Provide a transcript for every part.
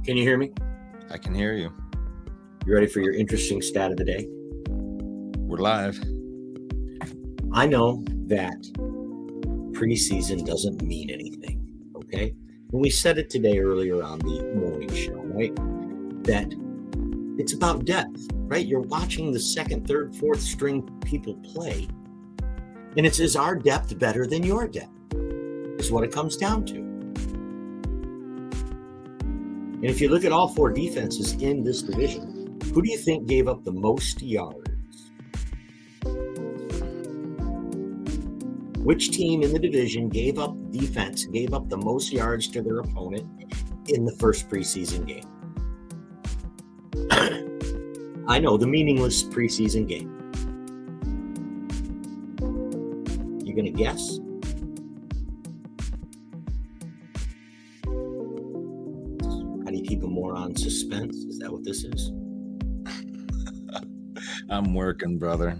Can you hear me? I can hear you. You ready for your interesting stat of the day? We're live. I know that preseason doesn't mean anything, okay? And we said it today earlier on the morning show, right? That it's about depth, right? You're watching the second, third, fourth string people play. And it's, is our depth better than your depth? Is what it comes down to. And if you look at all four defenses in this division, who do you think gave up the most yards? Which team in the division gave up the most yards to their opponent in the first preseason game? I know, the meaningless preseason game. You gonna guess? How do you keep a moron suspense? Is that what this is? I'm working, brother.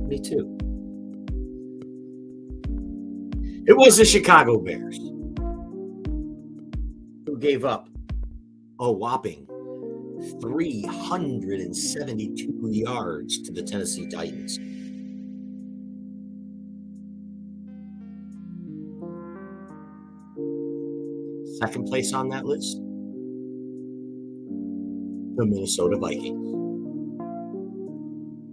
Me too. It was the Chicago Bears who gave up a whopping 372 yards to the Tennessee Titans. Second place on that list, the Minnesota Vikings,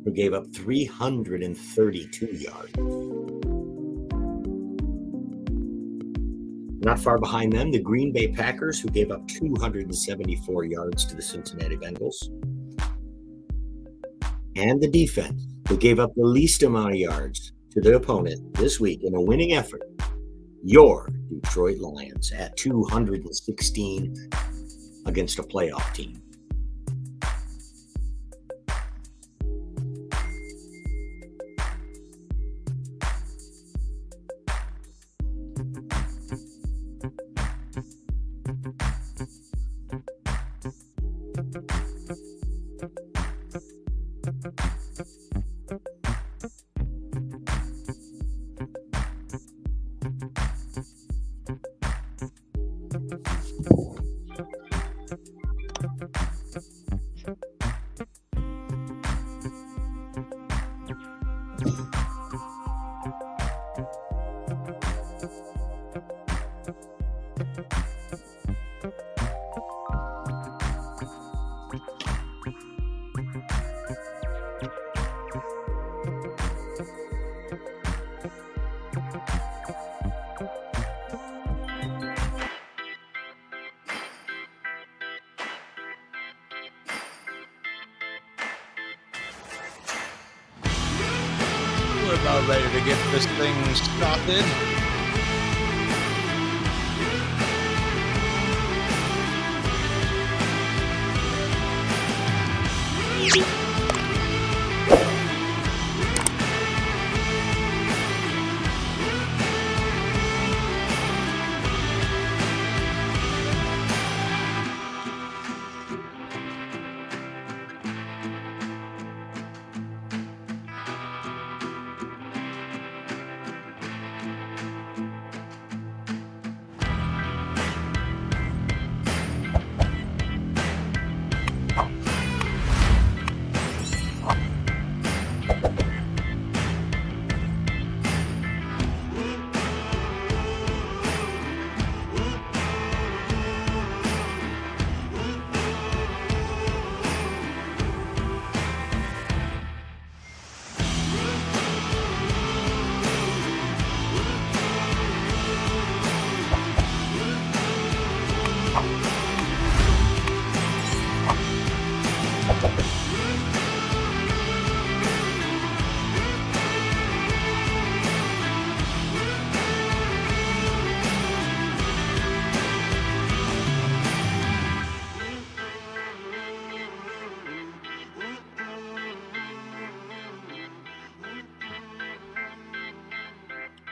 who gave up 332 yards. Not far behind them, the Green Bay Packers, who gave up 274 yards to the Cincinnati Bengals. And the defense, who gave up the least amount of yards to their opponent this week in a winning effort, your Detroit Lions, at 216 against a playoff team. We're about ready to get this thing started.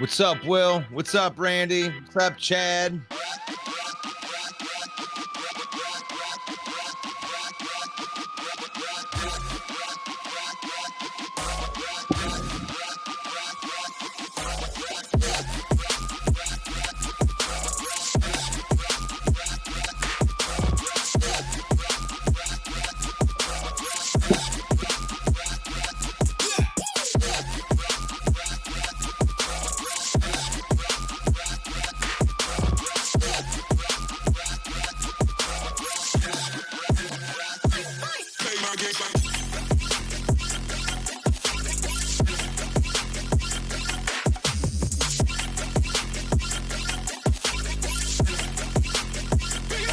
What's up, Will? What's up, Randy? What's up, Chad?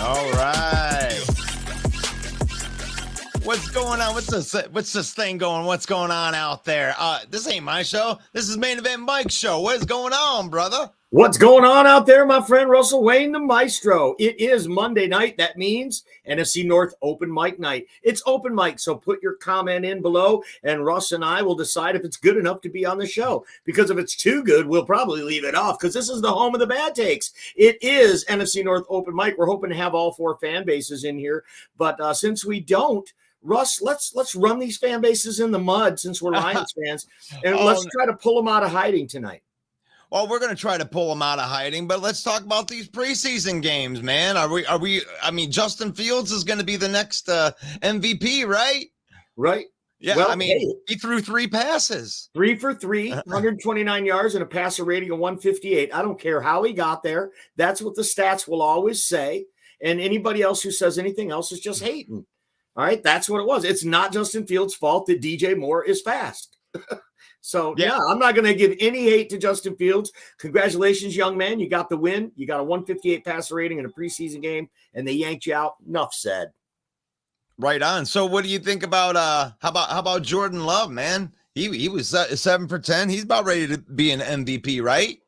All right. What's going on? What's this thing going? What's going on out there? This ain't my show. This is Main Event Mike's show. What is going on, brother? What's going on out there, my friend Russell Wayne, the maestro? It is Monday night. That means NFC North open mic night. It's open mic, so put your comment in below, and Russ and I will decide if it's good enough to be on the show. Because if it's too good, we'll probably leave it off, because this is the home of the bad takes. It is NFC North open mic. We're hoping to have all four fan bases in here, but since we don't, Russ, let's run these fan bases in the mud since we're Lions fans, and let's try to pull them out of hiding tonight. Well, we're going to try to pull them out of hiding, but let's talk about these preseason games, man. I mean, Justin Fields is going to be the next MVP, right? Right. Yeah. Well, I mean, he threw 3 passes. 3 for 3, 129 yards and a passer rating of 158. I don't care how he got there. That's what the stats will always say. And anybody else who says anything else is just hating. All right. That's what it was. It's not Justin Fields' fault that DJ Moore is fast. So, yeah, I'm not going to give any hate to Justin Fields. Congratulations, young man. You got the win. You got a 158 passer rating in a preseason game, and they yanked you out. Enough said. Right on. So what do you think about how about Jordan Love, man? He was 7 for 10. He's about ready to be an MVP, right?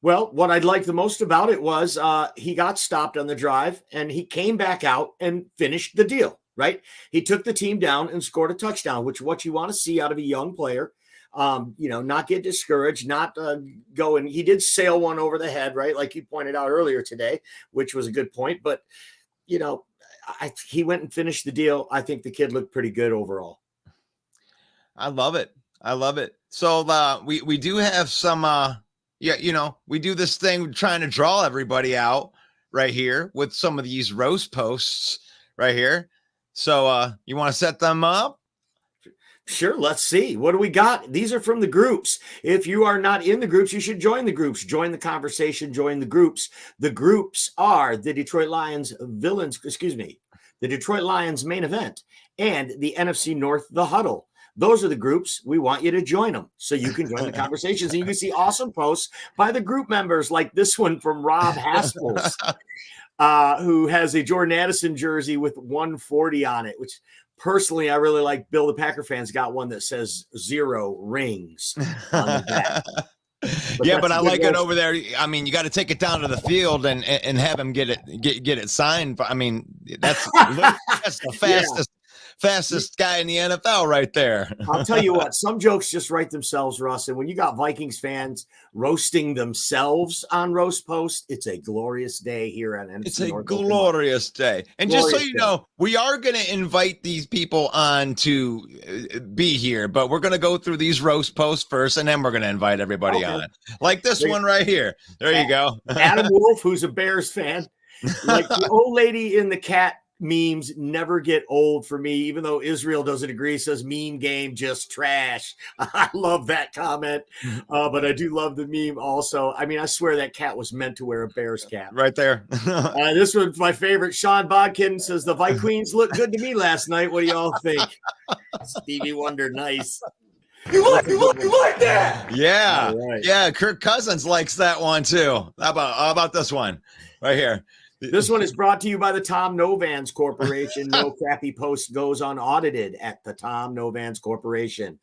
Well, what I'd like the most about it was he got stopped on the drive, and he came back out and finished the deal, right? He took the team down and scored a touchdown, which is what you want to see out of a young player. Not get discouraged, not go, and he did sail one over the head, right? Like you pointed out earlier today, which was a good point. But, he went and finished the deal. I think the kid looked pretty good overall. I love it. So we do have some, we do this thing trying to draw everybody out right here with some of these roast posts right here. So you want to set them up? Sure, let's see. What do we got? These are from the groups. If you are not in the groups, you should join the groups. Join the conversation, join the groups. The groups are the Detroit Lions the Detroit Lions main event and the NFC North, the huddle. Those are the groups. We want you to join them so you can join the conversations. And you can see awesome posts by the group members like this one from Rob Haspels, who has a Jordan Addison jersey with 140 on it, which personally, I really like. Bill, the Packer fans, got one that says 0 rings on the back. But I like it over there. I mean, you got to take it down to the field and have him get it signed. I mean, that's the fastest guy in the NFL right there. I'll tell you what, some jokes just write themselves, Russ. And when you got Vikings fans roasting themselves on Roast Post, it's a glorious day here on NFC. It's a glorious day. And just so you know, we are going to invite these people on to be here, but we're going to go through these Roast Posts first, and then we're going to invite everybody on. Like this one right here. There you go. Adam Wolf, who's a Bears fan. Like the old lady in the cat memes never get old for me, even though Israel doesn't agree, says meme game just trash. I love that comment, but I do love the meme also. I mean, I swear that cat was meant to wear a Bears cap. Right there. This one's my favorite. Sean Bodkin says, the Vikings looked good to me last night. What do y'all think? Stevie Wonder, nice. You like that? Yeah. Right. Yeah, Kirk Cousins likes that one too. How about this one right here? This one is brought to you by the Tom Novans Corporation. No crappy post goes unaudited at the Tom Novans Corporation.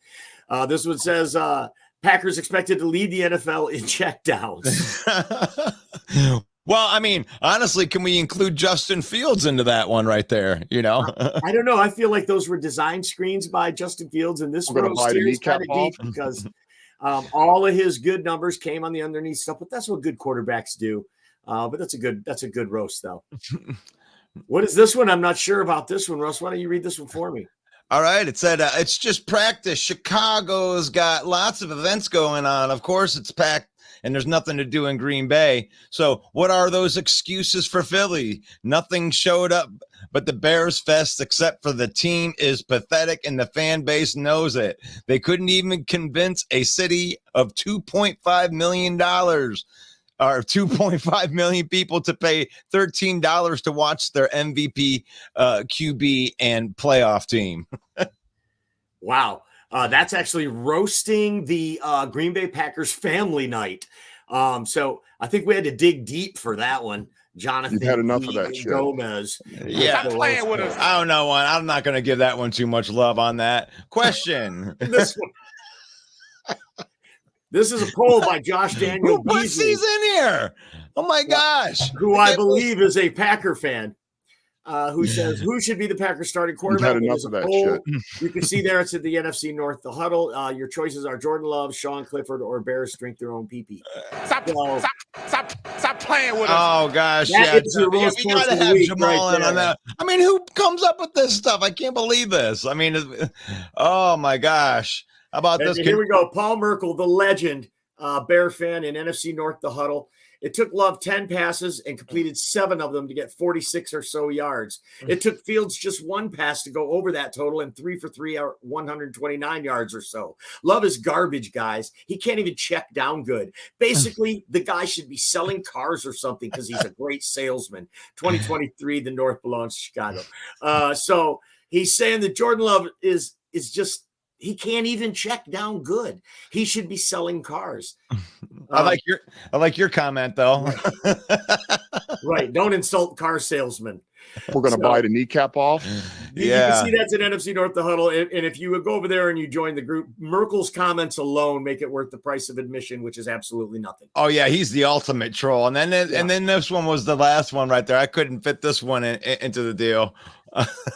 This one says, Packers expected to lead the NFL in checkdowns. Well, I mean, honestly, can we include Justin Fields into that one right there? I don't know. I feel like those were design screens by Justin Fields, and this row is kind of deep because all of his good numbers came on the underneath stuff. But that's what good quarterbacks do. But that's a good roast, though. What is this one? I'm not sure about this one, Russ. Why don't you read this one for me? All right. It said it's just practice. Chicago's got lots of events going on. Of course, it's packed, and there's nothing to do in Green Bay. So what are those excuses for Philly? Nothing showed up but the Bears Fest, except for the team is pathetic, and the fan base knows it. They couldn't even convince a city of $2.5 million. Or 2.5 million people to pay $13 to watch their MVP, QB, and playoff team. Wow. That's actually roasting the Green Bay Packers family night. So I think we had to dig deep for that one. Jonathan You've had enough of E. that shit. Gomez. Yeah. Stop playing with us. I don't know one. I'm not going to give that one too much love on that question. This one. This is a poll by Josh Daniel Who puts Beasley, these in here? Oh my gosh. who I believe is a Packer fan, who says, who should be the Packers starting quarterback? had It enough is a of that poll. shit. You can see there, it's at the NFC North, the huddle. Your choices are Jordan Love, Sean Clifford, or Bears drink their own pee-pee. Stop playing with us. Oh gosh, That is your yeah, most we gotta forceful have week Jamal right in on there. that. I mean, who comes up with this stuff? I can't believe this. I mean, oh my gosh. How about And this? here we go. Paul Merkel, the legend, Bear fan in NFC North, the huddle. It took Love 10 passes and completed 7 of them to get 46 or so yards. It took Fields just 1 pass to go over that total and 3 for 3 or 129 yards or so. Love is garbage, guys. He can't even check down good. Basically, the guy should be selling cars or something because he's a great salesman. 2023, the North belongs to Chicago. So he's saying that Jordan Love is just, he can't even check down good. He should be selling cars. I like your comment though. Right. Don't insult car salesmen. We're going to bite a kneecap off. You can see that's at NFC North, the huddle. And if you would go over there and you join the group, Merkel's comments alone make it worth the price of admission, which is absolutely nothing. Oh yeah, he's the ultimate troll. And then this one was the last one right there. I couldn't fit this one into the deal.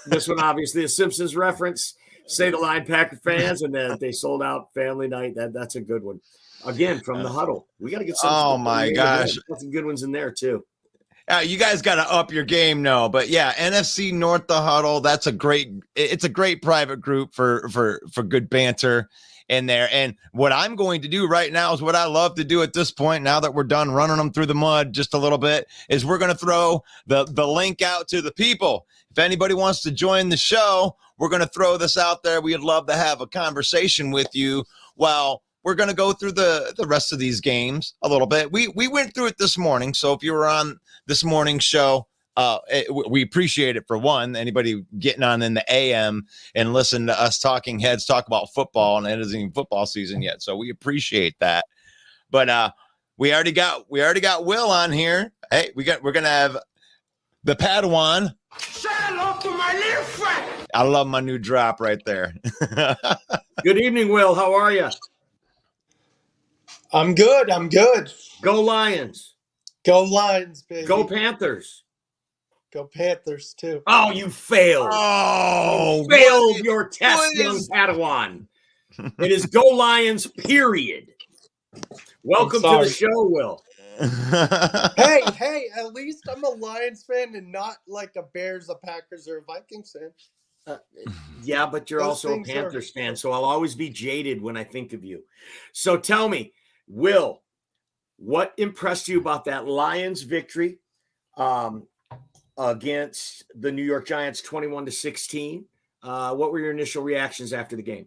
This one, obviously, a Simpsons reference. Say the line, Packer fans, and then they sold out family night. That's a good one. Again, from the huddle. We got to get some. Oh my gosh. Got some good ones in there too. You guys got to up your game, no, but yeah, NFC North, the huddle. It's a great private group for good banter in there. And what I'm going to do right now is what I love to do at this point. Now that we're done running them through the mud just a little bit, is we're going to throw the link out to the people. If anybody wants to join the show, we're going to throw this out there. We'd love to have a conversation with you while we're going to go through the rest of these games a little bit. We went through it this morning. So if you were on this morning's show, we appreciate it for one. Anybody getting on in the AM and listen to us talking heads talk about football, and it isn't even football season yet. So we appreciate that. But we already got Will on here. Hey, we're going to have the Padawan. Say hello to my little friend. I love my new drop right there. Good evening, Will. How are you? I'm good. Go Lions. Go Lions, baby. Go Panthers. Go Panthers, too. Oh, you failed. Oh, You failed your test, young Padawan. It is Go Lions, period. Welcome to the show, Will. Hey, at least I'm a Lions fan and not like a Bears, a Packers, or a Vikings fan. Yeah, but you're Those also a things Panthers fan, so I'll always be jaded when I think of you. So tell me, Will, what impressed you about that Lions victory against the New York Giants 21-16? What were your initial reactions after the game?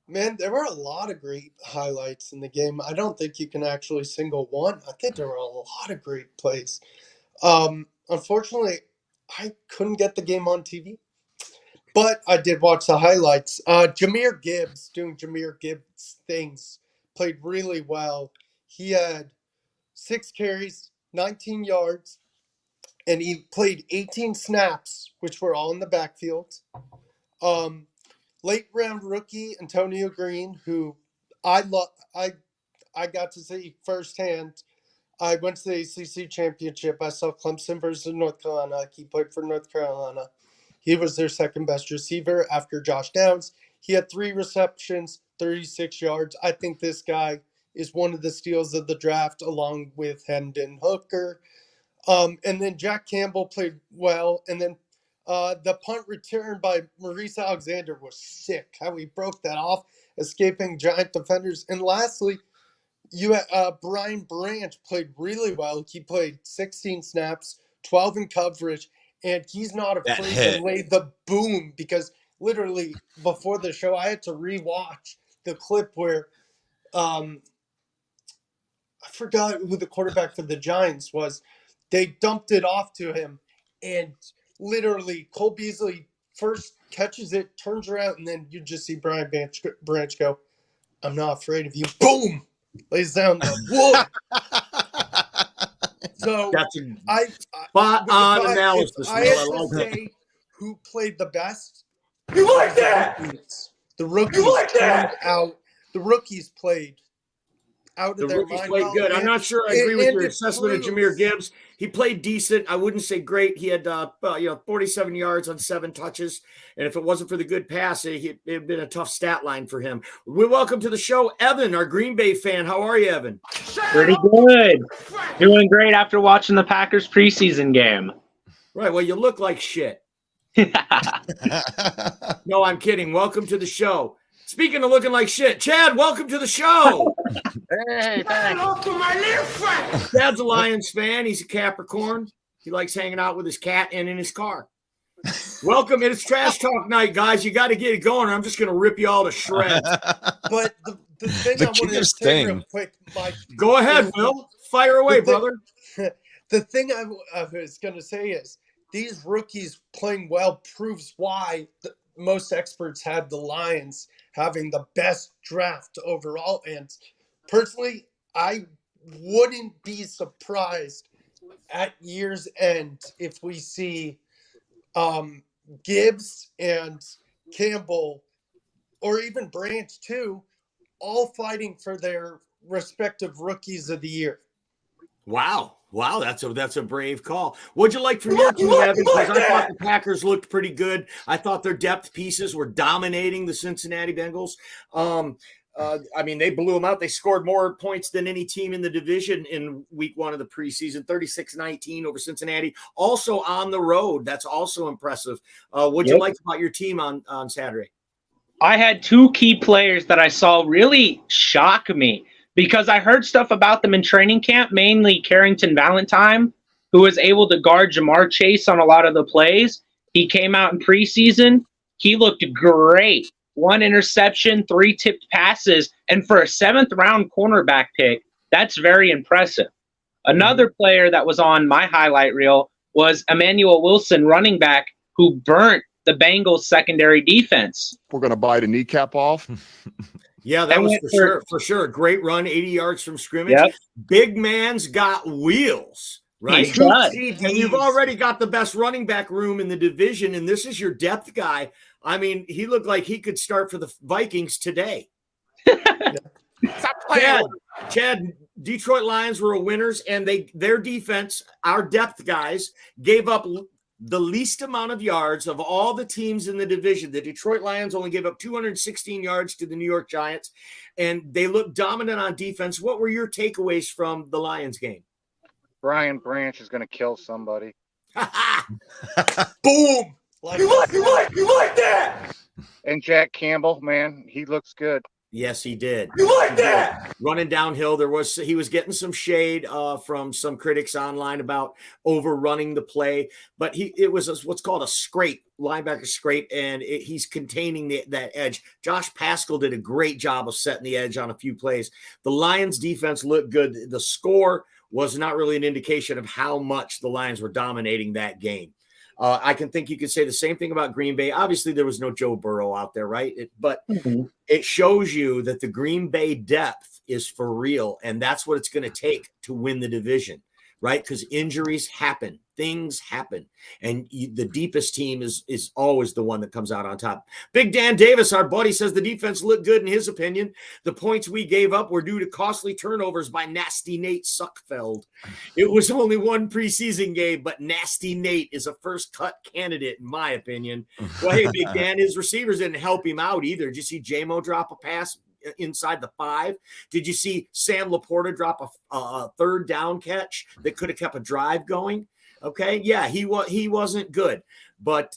Man, there were a lot of great highlights in the game. I don't think you can actually single one. I think there were a lot of great plays. Unfortunately, I couldn't get the game on TV, but I did watch the highlights. Jahmyr Gibbs doing Jahmyr Gibbs things, played really well. He had 6 carries, 19 yards, and he played 18 snaps, which were all in the backfield. Late round rookie Antonio Green, who I got to see firsthand. I went to the ACC championship. I saw Clemson versus North Carolina. He played for North Carolina. He was their second best receiver after Josh Downs. He had 3 receptions, 36 yards. I think this guy is one of the steals of the draft, along with Hendon Hooker. And then Jack Campbell played well. And then the punt return by Maurice Alexander was sick. How he broke that off, escaping Giant defenders. And lastly, Brian Branch played really well. He played 16 snaps, 12 in coverage, and he's not afraid to lay the boom, because literally before the show, I had to rewatch the clip where I forgot who the quarterback for the Giants was. They dumped it off to him, and literally Cole Beasley first catches it, turns around, and then you just see Brian Branch go, "I'm not afraid of you." Boom! Lays down the wood. So That's a I spot on if analysis. I Will. had I to like that. say who played the best, You like that? the rookies You like turned that? out. The rookies played out The of their rookies mind played well, good. I'm and, not sure I agree with your it assessment of Jahmyr proves Gibbs. He played decent. I wouldn't say great. He had 47 yards on 7 touches, and if it wasn't for the good pass, it'd been a tough stat line for him. We welcome to the show, Evan, our Green Bay fan. How are you, Evan? Pretty good. Doing great after watching the Packers preseason game. Right. Well, you look like shit. No, I'm kidding. Welcome to the show. Speaking of looking like shit, Chad, welcome to the show. Hey, thanks. Off to my little friend. Chad's a Lions fan. He's a Capricorn. He likes hanging out with his cat and in his car. Welcome. It's Trash Talk Night, guys. You got to get it going. I'm just going to rip you all to shreds. But the thing The I wanted to cutest say real thing. quick, Mike. Go ahead, Will. Fire away, brother. The thing I was going to say is these rookies playing well proves why most experts had the Lions having the best draft overall. And personally, I wouldn't be surprised at year's end if we see Gibbs and Campbell, or even Branch too, all fighting for their respective rookies of the year. Wow. That's a brave call. What'd you like from your team, Evan? Because I thought the Packers looked pretty good. I thought their depth pieces were dominating the Cincinnati Bengals. I mean, they blew them out. They scored more points than any team in the division in week 1 of the preseason, 36-19 over Cincinnati. Also on the road. That's also impressive. What'd you like about your team on Saturday? I had 2 key players that I saw really shock me because I heard stuff about them in training camp, mainly Carrington Valentine, who was able to guard Jamar Chase on a lot of the plays. He came out in preseason. He looked great. 1 interception, 3 tipped passes, and for a 7th-round cornerback pick, that's very impressive. Another player that was on my highlight reel was Emmanuel Wilson, running back, who burnt the Bengals' secondary defense. We're going to bite a kneecap off. Yeah, that was for sure. Great run, 80 yards from scrimmage. Yep. Big man's got wheels, right? He's got And you've already got the best running back room in the division, and this is your depth guy. I mean, he looked like he could start for the Vikings today. Stop playing. Chad, Detroit Lions were winners, and their defense, our depth guys, gave up the least amount of yards of all the teams in the division. The Detroit Lions only gave up 216 yards to the New York Giants, and they looked dominant on defense. What were your takeaways from the Lions game? Brian Branch is going to kill somebody. Boom! You like that? And Jack Campbell, man, he looks good. Yes, he did. You like that? Running downhill, he was getting some shade from some critics online about overrunning the play, but it was what's called a scrape, linebacker scrape, and he's containing that edge. Josh Pascal did a great job of setting the edge on a few plays. The Lions defense looked good. The score was not really an indication of how much the Lions were dominating that game. I can think you could say the same thing about Green Bay. Obviously, there was no Joe Burrow out there, right? But it shows you that the Green Bay depth is for real, and that's what it's going to take to win the division, right? Because injuries happen, things happen, and the deepest team is always the one that comes out on top. Big Dan Davis, our buddy, says the defense looked good in his opinion. The points we gave up were due to costly turnovers by Nasty Nate Suckfeld. It was only 1 preseason game, but Nasty Nate is a first cut candidate in my opinion. Well, hey, Big Dan, his receivers didn't help him out either. Did you see J-Mo drop a pass inside the 5? Did you see Sam Laporta drop a 3rd down catch that could have kept a drive going? Okay, yeah, he wasn't good, but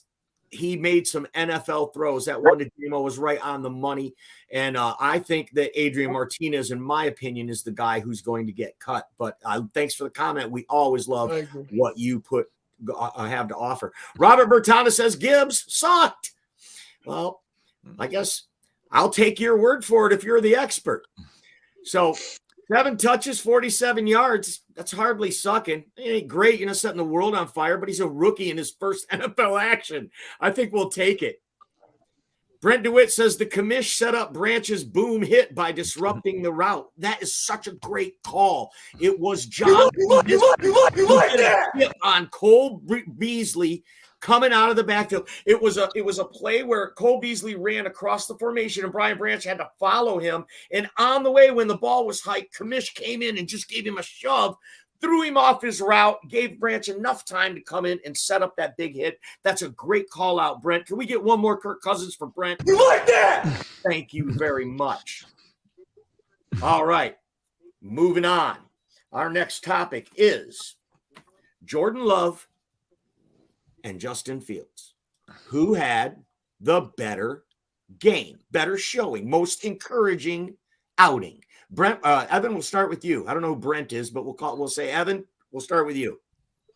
he made some NFL throws. That one to J-Mo was right on the money, and I think that Adrian Martinez, in my opinion, is the guy who's going to get cut. But thanks for the comment. We always love what you have to offer. Robert Bertana says Gibbs sucked. Well, I guess I'll take your word for it if you're the expert. So 7 touches, 47 yards. That's hardly sucking. It ain't great, setting the world on fire, but he's a rookie in his first NFL action. I think we'll take it. Brent DeWitt says the commish set up Branch's boom hit by disrupting the route. That is such a great call. It was John You like that? on Cole Beasley coming out of the backfield. It was a play where Cole Beasley ran across the formation and Brian Branch had to follow him. And on the way, when the ball was hiked, Commish came in and just gave him a shove, threw him off his route, gave Branch enough time to come in and set up that big hit. That's a great call out, Brent. Can we get one more Kirk Cousins for Brent? You like that? Thank you very much. All right, moving on. Our next topic is Jordan Love and Justin Fields. Who had the better game, better showing, most encouraging outing? Brent, Evan, we'll start with you. I don't know who Brent is, but we'll say Evan. We'll start with you.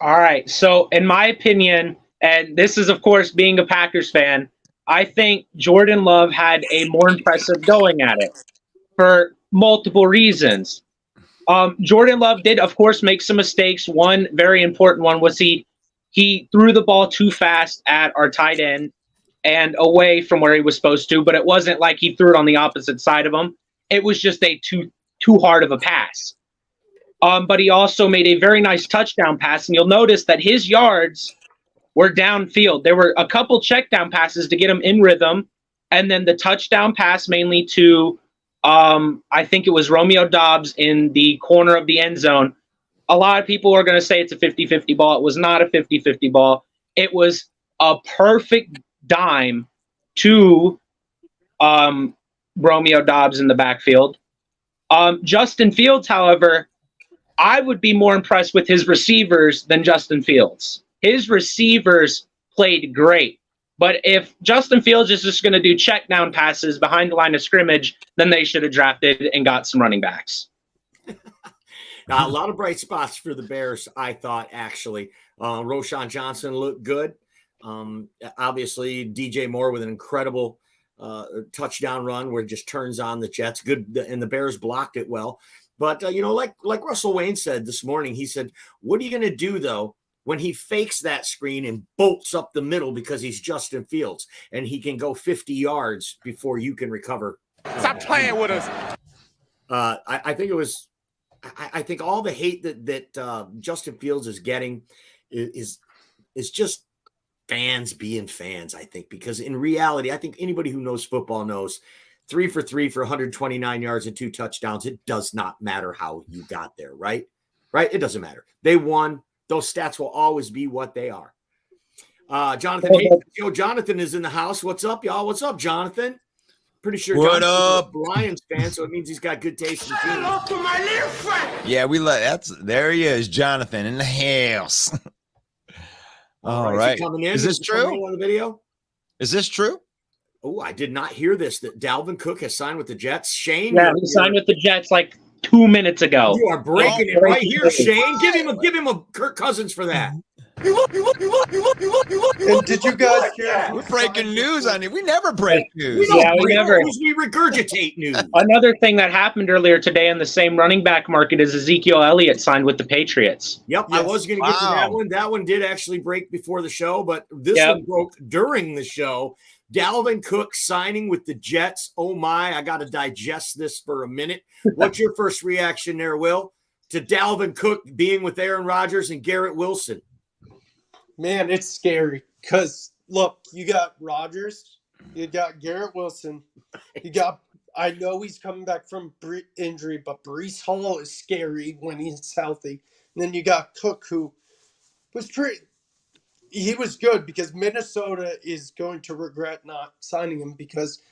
All right. So, in my opinion, and this is, of course, being a Packers fan, I think Jordan Love had a more impressive going at it for multiple reasons. Jordan Love did, of course, make some mistakes. One very important one was he threw the ball too fast at our tight end and away from where he was supposed to, but it wasn't like he threw it on the opposite side of him. It was just a too hard of a pass. But he also made a very nice touchdown pass, and you'll notice that his yards were downfield. There were a couple check down passes to get him in rhythm, and then the touchdown pass mainly to, I think it was Romeo Doubs in the corner of the end zone. A lot of people are going to say it's a 50-50 ball. It was not a 50-50 ball. It was a perfect dime to Romeo Doubs in the backfield. Justin Fields, however, I would be more impressed with his receivers than Justin Fields. His receivers played great. But if Justin Fields is just going to do check down passes behind the line of scrimmage, then they should have drafted and got some running backs. A lot of bright spots for the Bears, I thought, actually. Roschon Johnson looked good. Obviously, DJ Moore with an incredible touchdown run where it just turns on the Jets. Good, and the Bears blocked it well. But, like Russell Wayne said this morning, he said, what are you going to do, though, when he fakes that screen and bolts up the middle because he's Justin Fields and he can go 50 yards before you can recover? Stop playing with us. I think it was – I think all the hate that Justin Fields is getting is just fans being fans, I think, because in reality, I think anybody who knows football knows 3 for 3 for 129 yards and 2 touchdowns. It does not matter how you got there, right? Right? It doesn't matter. They won. Those stats will always be what they are. Jonathan Hayes, Jonathan is in the house. What's up, y'all? What's up, Jonathan? Pretty sure What Jonathan's a Lions fan, so it means he's got good taste in teams. Yeah, there he is, Jonathan in the house. All right. Is this true? On the video? Is this true? Oh, I did not hear this, that Dalvin Cook has signed with the Jets. Shane? Yeah, he signed with the Jets like 2 minutes ago. You are breaking it right here, Shane. Give him a Kirk Cousins for that. And did you guys hear? We're breaking news on it. We never break news. We regurgitate news. Another thing that happened earlier today in the same running back market is Ezekiel Elliott signed with the Patriots. Yep, yes. I was going to get to that one. That one did actually break before the show, but this one broke during the show. Dalvin Cook signing with the Jets. Oh my, I got to digest this for a minute. What's your first reaction there, Will, to Dalvin Cook being with Aaron Rodgers and Garrett Wilson? Man, it's scary because, look, you got Rodgers, you got Garrett Wilson, I know he's coming back from injury, but Breece Hall is scary when he's healthy. And then you got Cook, who was he was good because Minnesota is going to regret not signing him because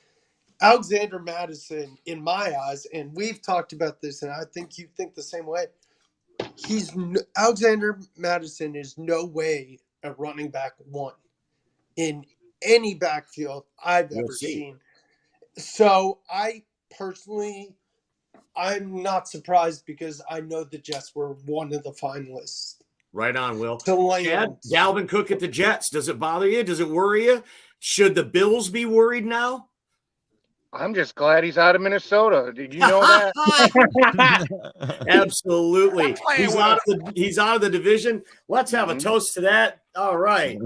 Alexander Mattison, in my eyes, and we've talked about this, and I think you think the same way, Alexander Mattison is no way a running back one in any backfield I've ever seen. So I'm not surprised because I know the Jets were one of the finalists. Right on, Will. Dalvin Cook at the Jets. Does it bother you? Does it worry you? Should the Bills be worried now? I'm just glad he's out of Minnesota. Did you know that? Absolutely. He's out of the division. Let's have a toast to that. All right.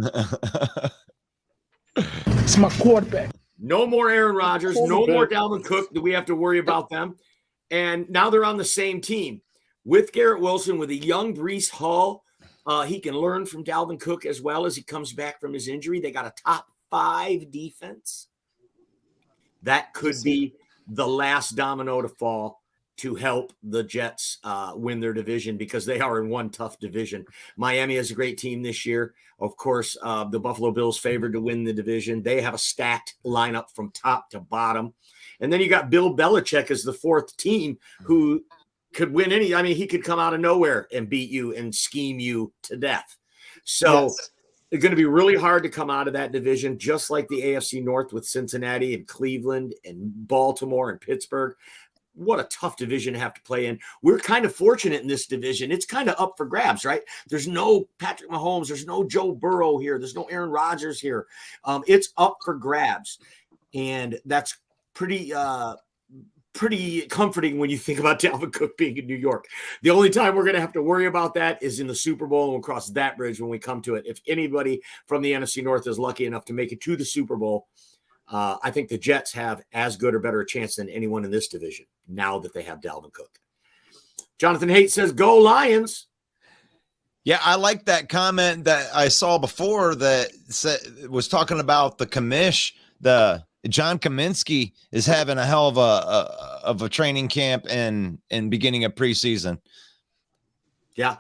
It's my quarterback. No more Aaron Rodgers. Hold No a bit. more Dalvin Cook. Do we have to worry about them? And now they're on the same team with Garrett Wilson, with a young Breece Hall. He can learn from Dalvin Cook as well as he comes back from his injury. They got a top 5 defense. That could be the last domino to fall to help the Jets win their division, because they are in one tough division. Miami is a great team this year. Of course, the Buffalo Bills favored to win the division. They have a stacked lineup from top to bottom. And then you got Bill Belichick as the 4th team, who could win any. I mean, he could come out of nowhere and beat you and scheme you to death. So it's going to be really hard to come out of that division, just like the AFC North with Cincinnati and Cleveland and Baltimore and Pittsburgh. What a tough division to have to play in. We're kind of fortunate in this division. It's kind of up for grabs, right? There's no Patrick Mahomes. There's no Joe Burrow here. There's no Aaron Rodgers here. It's up for grabs. And that's pretty comforting when you think about Dalvin Cook being in New York. The only time we're going to have to worry about that is in the Super Bowl, and we'll cross that bridge when we come to it. If anybody from the NFC North is lucky enough to make it to the Super Bowl, I think the Jets have as good or better a chance than anyone in this division now that they have Dalvin Cook. Jonathan Haight says, "Go Lions." Yeah, I like that comment that I saw before that was talking about the commish. The John Kaminsky is having a hell of a training camp and beginning of preseason. Yeah.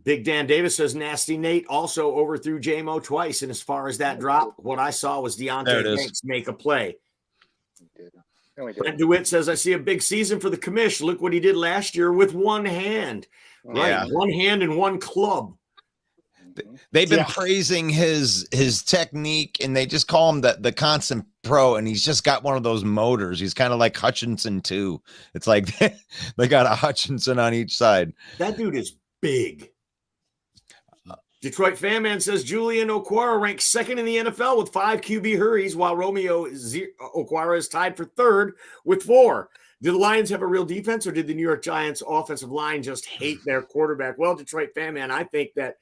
Big Dan Davis says Nasty Nate also overthrew J-Mo twice. And as far as that drop, what I saw was Deontay Banks make a play. Brent DeWitt says, I see a big season for the commish. Look what he did last year with one hand. Yeah. Right. One hand and one club. They've been praising his technique, and they just call him the constant pro, and he's just got one of those motors. He's kind of like Hutchinson too. It's like they got a Hutchinson on each side. That dude is big. Detroit Fan Man says Julian Okwara ranks 2nd in the NFL with 5 QB hurries, while Romeo Okwara is tied for 3rd with 4. Do the Lions have a real defense, or did the New York Giants offensive line just hate their quarterback? Well, Detroit Fan Man, I think that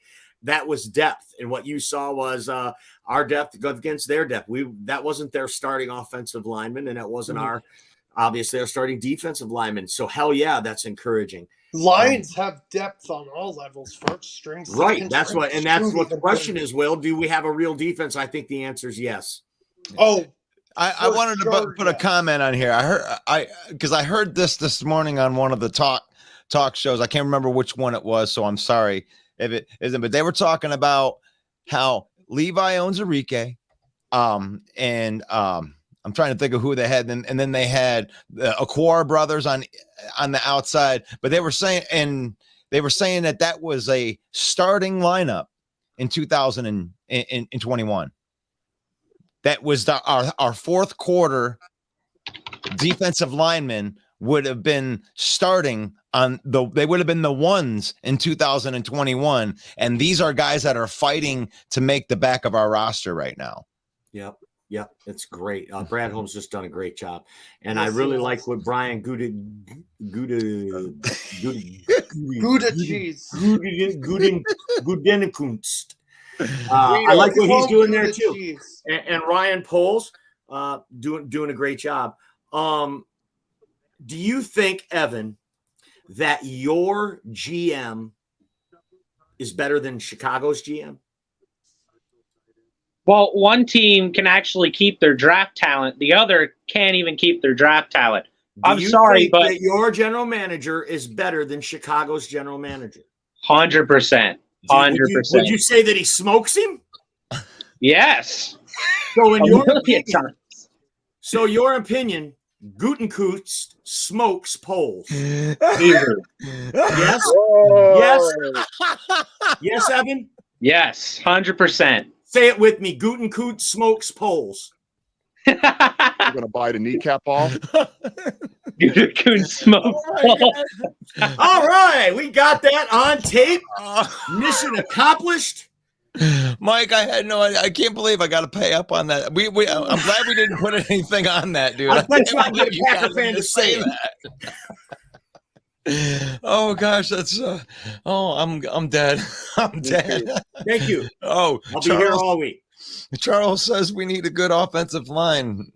was depth, and what you saw was our depth against their depth. That wasn't their starting offensive lineman, and that wasn't our starting defensive lineman. So hell yeah, that's encouraging. Lions have depth on all levels, first string, right? That's what the question is. Will, do we have a real defense? I think the answer is yes. Oh, I wanted to put a comment on here. I heard this morning on one of the talk shows. I can't remember which one it was, so I'm sorry if it isn't. But they were talking about how Levi owns Enrique, and I'm trying to think of who they had, and then they had the Okwara brothers on the outside. But they were saying that was a starting lineup in 2021. That was our fourth quarter defensive linemen would have been starting they would have been the ones in 2021. And these are guys that are fighting to make the back of our roster right now. Yep. It's great. Brad Holmes just done a great job. And I really like what Brian Gutekunst. I like what he's doing there too. And Ryan Poles doing a great job. Do you think, Evan, that your GM is better than Chicago's GM? Well, one team can actually keep their draft talent. The other can't even keep their draft talent. I'm sorry, but that your general manager is better than Chicago's general manager? 100%. 100%. Would you say that he smokes him? Yes. So in your opinion, Gutekunst smokes Poles. Yes. Yes. Yes, Evan. Yes, 100%. Say it with me. Gutekunst smokes Poles. I'm going to bite a kneecap off. Gutekunst smokes Poles. All right, we got that on tape. Mission accomplished. Mike, I can't believe I got to pay up on that. I'm glad we didn't put anything on that, dude. I bet you get a Packer fan to say that. Oh gosh, that's I'm dead. I'm dead. Thank you. Oh, I'll be here all week. Charles says we need a good offensive line.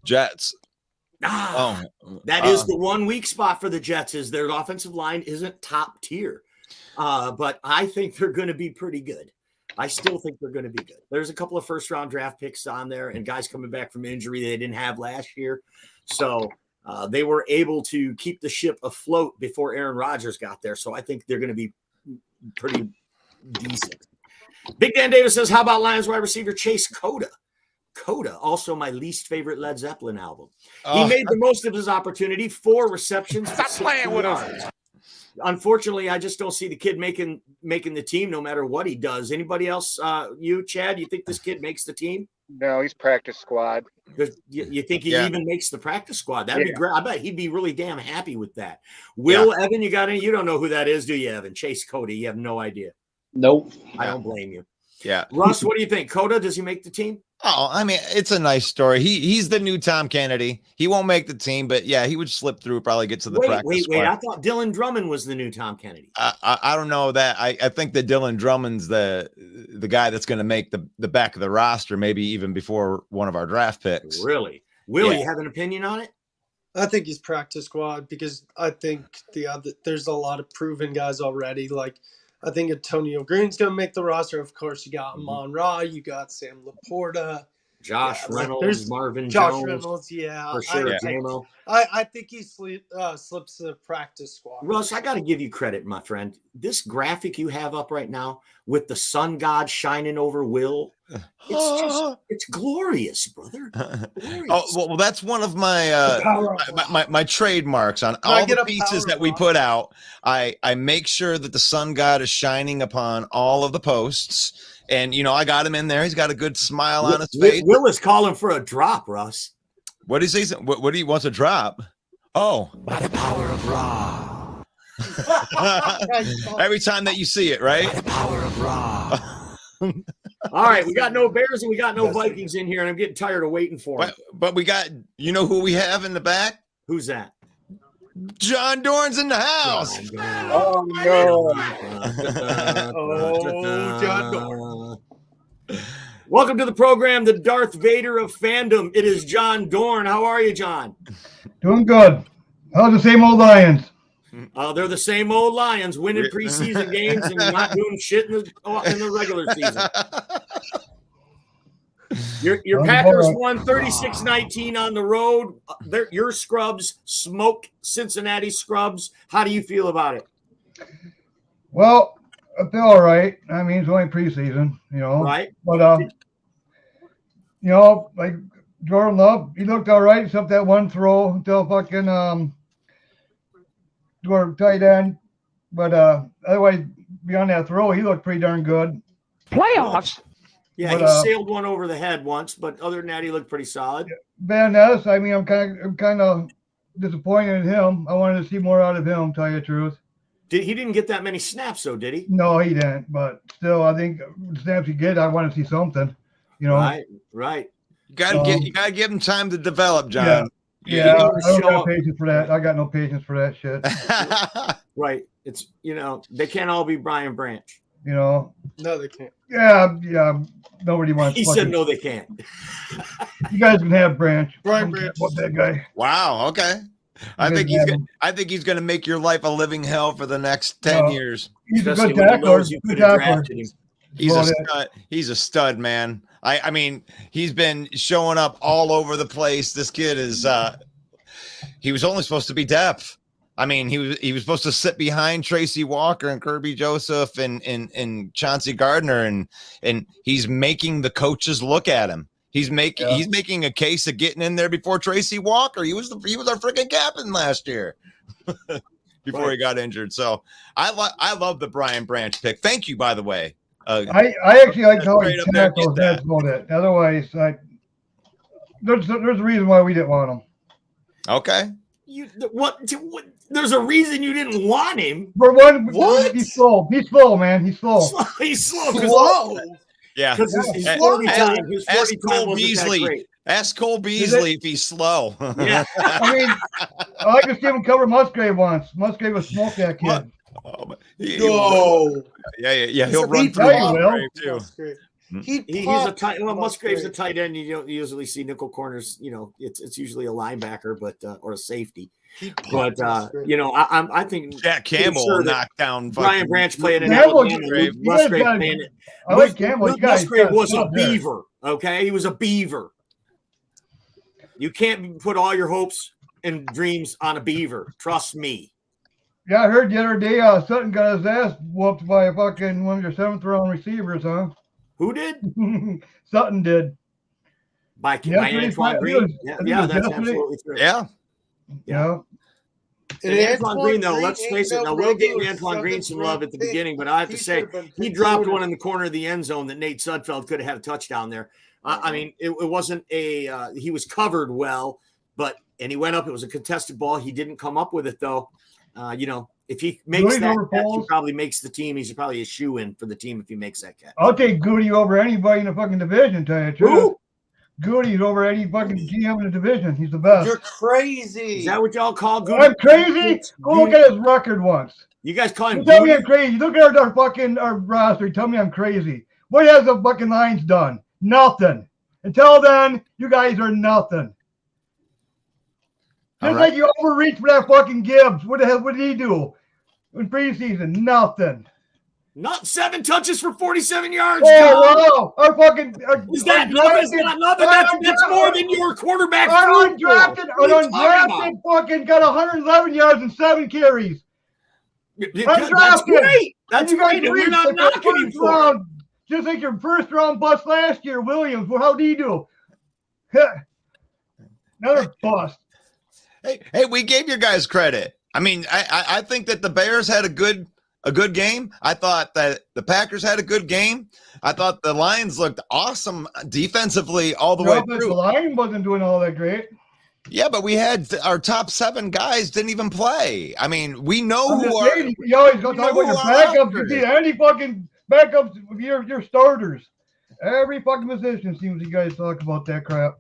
Jets. Ah, that is the one weak spot for the Jets is their offensive line isn't top tier. But I think they're going to be pretty good. I still think they're going to be good. There's a couple of first-round draft picks on there and guys coming back from injury they didn't have last year. So they were able to keep the ship afloat before Aaron Rodgers got there. So I think they're going to be pretty decent. Big Dan Davis says, how about Lions wide receiver Chase Coda? Coda, also my least favorite Led Zeppelin album. He made the most of his opportunity, 4 receptions. Stop playing with us. Unfortunately, I just don't see the kid making the team no matter what he does. Anybody else, you, Chad, you think this kid makes the team? No, he's practice squad. You think he even makes the practice squad? That'd be great. I bet he'd be really damn happy with that. Will, Evan, you got any? You don't know who that is, do you, Evan? Chase Coda. You have no idea. Nope. I don't blame you. Yeah. Russ, what do you think? Coda, does he make the team? Oh, I mean, it's a nice story. He's the new Tom Kennedy. He won't make the team, but yeah, he would slip through, probably get to the practice squad. I thought Dylan Drummond was the new Tom Kennedy. I don't know that. I think that Dylan Drummond's the guy that's going to make the back of the roster, maybe even before one of our draft picks. Really? Will, you have an opinion on it? I think he's practice squad because I think there's a lot of proven guys already. Like, I think Antonio Green's going to make the roster. Of course, you got Amon Ra, you got Sam Laporta, Josh Reynolds, Marvin Jones. Reynolds, for sure. I think he slips the practice squad. Russ, I got to give you credit, my friend. This graphic you have up right now with the sun god shining over Will, it's glorious, brother. Glorious. Well, that's one of my trademarks on all the pieces that we put out. I make sure that the sun god is shining upon all of the posts. And, I got him in there. He's got a good smile on his face. Will is calling for a drop, Russ. What is he? What do he wants to drop? Oh, by the power of Ra. Every time that you see it, right? By the power of Ra. All right, we got no Bears and we got no Vikings in here, and I'm getting tired of waiting for them. But we got, who we have in the back? Who's that? John Dorn's in the house. Oh, no. John Dorn. Welcome to the program, the Darth Vader of fandom. It is John Dorn. How are you, John? Doing good. How's the same old Lions? They're the same old Lions, winning preseason games and not doing shit in the regular season. Your Packers won 36-19 on the road. Your scrubs smoke Cincinnati scrubs. How do you feel about it? Well, I feel all right. I mean, it's only preseason, Right. But, like Jordan Love, he looked all right except that one throw until fucking to our tight end. But otherwise, beyond that throw, he looked pretty darn good. Playoffs? Yeah, But, he sailed one over the head once, but other than that, he looked pretty solid. Van Ness, I mean, I'm kind of disappointed in him. I wanted to see more out of him, tell you the truth. He didn't get that many snaps, though, did he? No, he didn't. But still, I think the snaps he get, I want to see something. Right. You gotta give him time to develop, John. Yeah, I don't got patience for that. I got no patience for that shit. Right. It's they can't all be Brian Branch. No, they can't. Yeah. Nobody wants. He said no, they can't. You guys can have Branch. Brian Branch. What that guy? Wow. Okay. I think he's gonna make your life a living hell for the next 10 years. He's Especially a good tackler. He's a stud, man. I mean, he's been showing up all over the place. This kid is he was only supposed to be depth. I mean, he was supposed to sit behind Tracy Walker and Kirby Joseph and Chauncey Gardner, and he's making the coaches look at him. He's making a case of getting in there before Tracy Walker. He was our freaking captain last year before he got injured. So I love the Brian Branch pick. Thank you, by the way. I actually like how he tackles that. Otherwise, there's a reason why we didn't want him. Okay. What? There's a reason you didn't want him. For one, what? He's slow. He's slow, man. He's slow. He's slow. Yeah. Because his 40 time. Ask Cole Beasley. Ask Cole Beasley if he's slow. Yeah. I mean, I like to see him cover Musgrave once. Musgrave was smoke that kid. No. Yeah. He'll run through Musgrave too. He's a tight. Well, Musgrave's a tight end. You don't usually see nickel corners. You know, it's usually a linebacker, but or a safety. But you know, I think Jack Campbell sure knocked down Brian Branch playing in Campbell, Alabama. you guys Musgrave gotta- playing it. I like Campbell. You guys Musgrave gotta was a stop there. beaver. Okay, he was a beaver. You can't put all your hopes and dreams on a beaver. Trust me. Yeah, I heard the other day Sutton got his ass whooped by a fucking one of your 7th round receivers, huh? Who did? Sutton did. By Yesterday, Antoine I think Green. it was- Yeah, I think it yeah, was that's yesterday. absolutely true. Yeah. Yeah. And Antoine Green, though, Green let's ain't face it. no Now we'll give regular Antoine Green some 7th love at the round beginning, but I have to He say should've been he dropped considered. one in the corner of the end zone that Nate Sudfeld could have had a touchdown there. I mean, it wasn't a he was covered well, and he went up. It was a contested ball. He didn't come up with it though. You know, if he makes Goody that over catch, he Foles. probably makes the team. He's probably a shoe-in for the team if he makes that catch. I'll take Goody over anybody in the fucking division, tell you the truth. Who? Goody's over any fucking GM in the division. He's the best. You're crazy. Is that what y'all call Goody? I'm crazy? Go look at his record once. You guys call him You tell me Goody? I'm crazy. Look at our fucking our roster. Tell me I'm crazy. What has the fucking Lions done? Nothing. Until then, you guys are nothing. All Just right. like you overreached for that fucking Gibbs. What the hell? What did he do in preseason? Nothing. Not 7 touches for 47 yards. Oh John. wow! Our fucking Is that nothing? Is that nothing? That's more than your quarterback. Our threw for. undrafted, What are you talking undrafted fucking got 111 yards and 7 carries. about? Undrafted. That's great. That's And you guys great. And we're reached not the knocking him first for it. round, just like your first round bust last year, Williams. Well, how'd he do? Another bust. Hey, we gave your guys credit. I mean, I think that the Bears had a good game. I thought that the Packers had a good game. I thought the Lions looked awesome defensively all the way No, but the through. line wasn't doing all that great. Yeah, but we had our top 7 guys didn't even play. I mean, we know I'm who just are. saying, you always go you talk know about your who our backups. You roster see is. any fucking backups, your starters. Every fucking position seems you guys talk about that crap.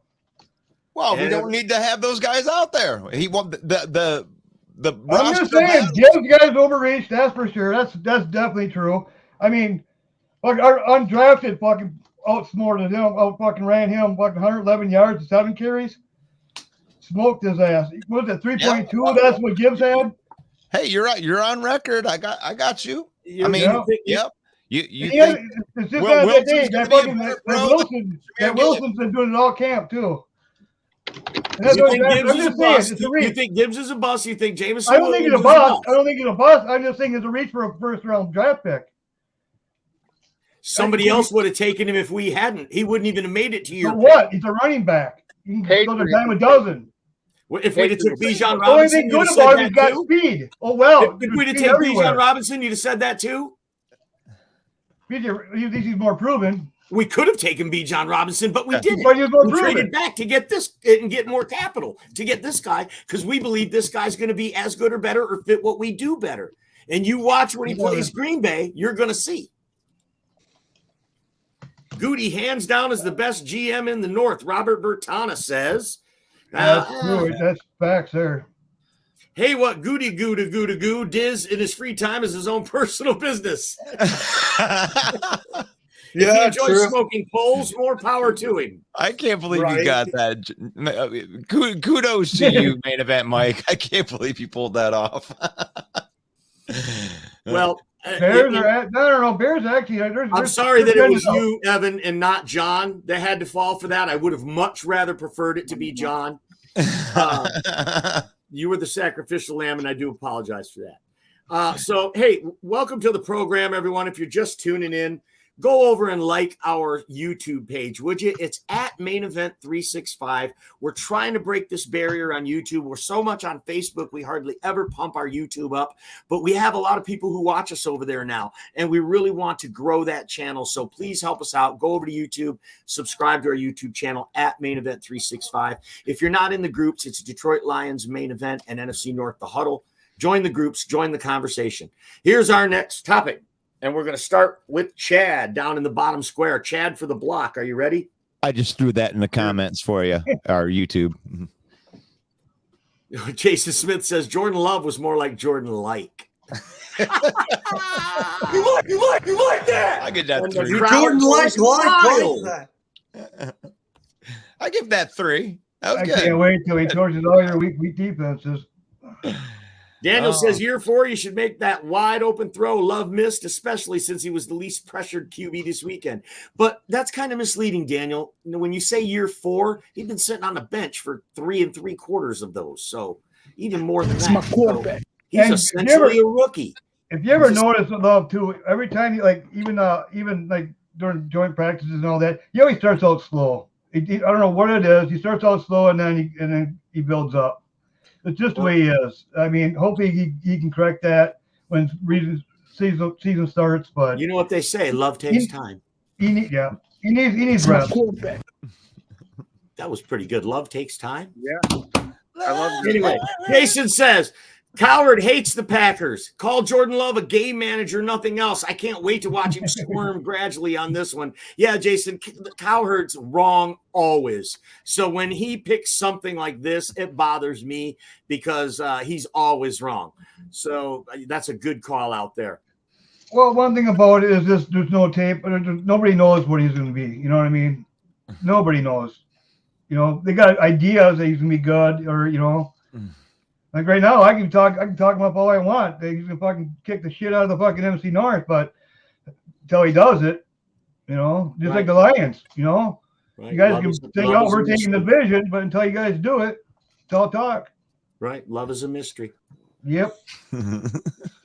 Well, we Yeah. don't need to have those guys out there. He want the I'm roster. just saying, matters. Gibbs guys overreached. That's for sure. That's definitely true. I mean, like our undrafted fucking outsmarted him, out fucking ran him fucking 111 yards and 7 carries. Smoked his ass. Was it 3.2? Yeah. That's what Gibbs had. Hey, you're right. You're on record. I got you. I mean, Yeah. yep. You Yeah, think it's just Will that Wilson's day, gonna that be a fucking better that pro Wilson, than that Wilson's been doing it all camp too. And that's You what think I'm Gibbs is a just saying. bust? It's a You reach. think Gibbs is a bust? You think Jameson I don't think Williams it's a is bust. I don't think it's a bust. I'm just saying it's a reach for a first round draft pick. Somebody else would have taken him if we hadn't. He wouldn't even have made it to your So what? He's a running back. You can go to a dime a dozen. If we'd have took Bijan The only Robinson, thing you'd good have about said him, that he's got too. speed. Oh well. If we'd have speed taken everywhere. Bijan Robinson, you'd have said that too. He's more proven. We could have taken Bijan Robinson, but we didn't. But he's more We proven. traded back to get this and get more capital to get this guy because we believe this guy's going to be as good or better or fit what we do better. And you watch when he plays Green Bay, you're going to see. Goody, hands down, is the best GM in the North. Robert Bertana says. That's true. That's facts there. Hey, what Goody goo to goo to goo. Diz in his free time is his own personal business. If he enjoys smoking poles, more power to him. I can't believe Right. you got that. Kudos to you, main event Mike. I can't believe you pulled that off. Well, Bears are at, no. Bears actually. I'm sorry that it was you, Evan, and not John that had to fall for that. I would have much rather preferred it to be John. You were the sacrificial lamb, and I do apologize for that. So, hey, welcome to the program, everyone. If you're just tuning in, go over and like our YouTube page, would you? It's at Main Event 365. We're trying to break this barrier on YouTube. We're so much on Facebook, we hardly ever pump our YouTube up, but we have a lot of people who watch us over there now, and we really want to grow that channel. So please help us out. Go over to YouTube, subscribe to our YouTube channel at Main Event 365. If you're not in the groups, it's Detroit Lions Main Event and NFC North The Huddle. Join the groups, join the conversation. Here's our next topic. And we're going to start with Chad down in the bottom square. Chad for the block. Are you ready? I just threw that in the comments for you, our YouTube. Jason Smith says Jordan Love was more like Jordan like. You like that? I give that And the 3. crowd Jordan goes likes wild. that. I give that 3. That was I good. can't wait till he torches all your weak defenses. Daniel Oh. says year 4, you should make that wide open throw. Love missed, especially since he was the least pressured QB this weekend. But that's kind of misleading, Daniel. When you say year 4, he'd been sitting on the bench for 3 3/4 of those. So even more than that. my quarterback. So he's And essentially a rookie. If you ever notice Love too, every time he even like during joint practices and all that, he always starts out slow. I don't know what it is. He starts out slow and then he builds up. It's just the way he is. I mean, hopefully he can correct that when season starts. But You know what they say, love takes time. he needs My rest. quarterback. That was pretty good. Love takes time. Yeah. I love it. Anyway, Jason says, Cowherd hates the Packers. Call Jordan Love a game manager, nothing else. I can't wait to watch him squirm gradually on this one. Yeah, Jason, Cowherd's wrong always. So when he picks something like this, it bothers me because he's always wrong. So that's a good call out there. Well, one thing about it is this: there's no tape. Nobody knows what he's going to be. You know what I mean? Nobody knows. You know, they got ideas that he's going to be good, or like right now, I can talk him up all I want. He's going to fucking kick the shit out of the fucking NFC North, but until he does it, just like the Lions, Right. you guys Love can is- say, love "Oh, is a we're taking the mystery. division," but until you guys do it, it's all talk. Right. Love is a mystery. Yep,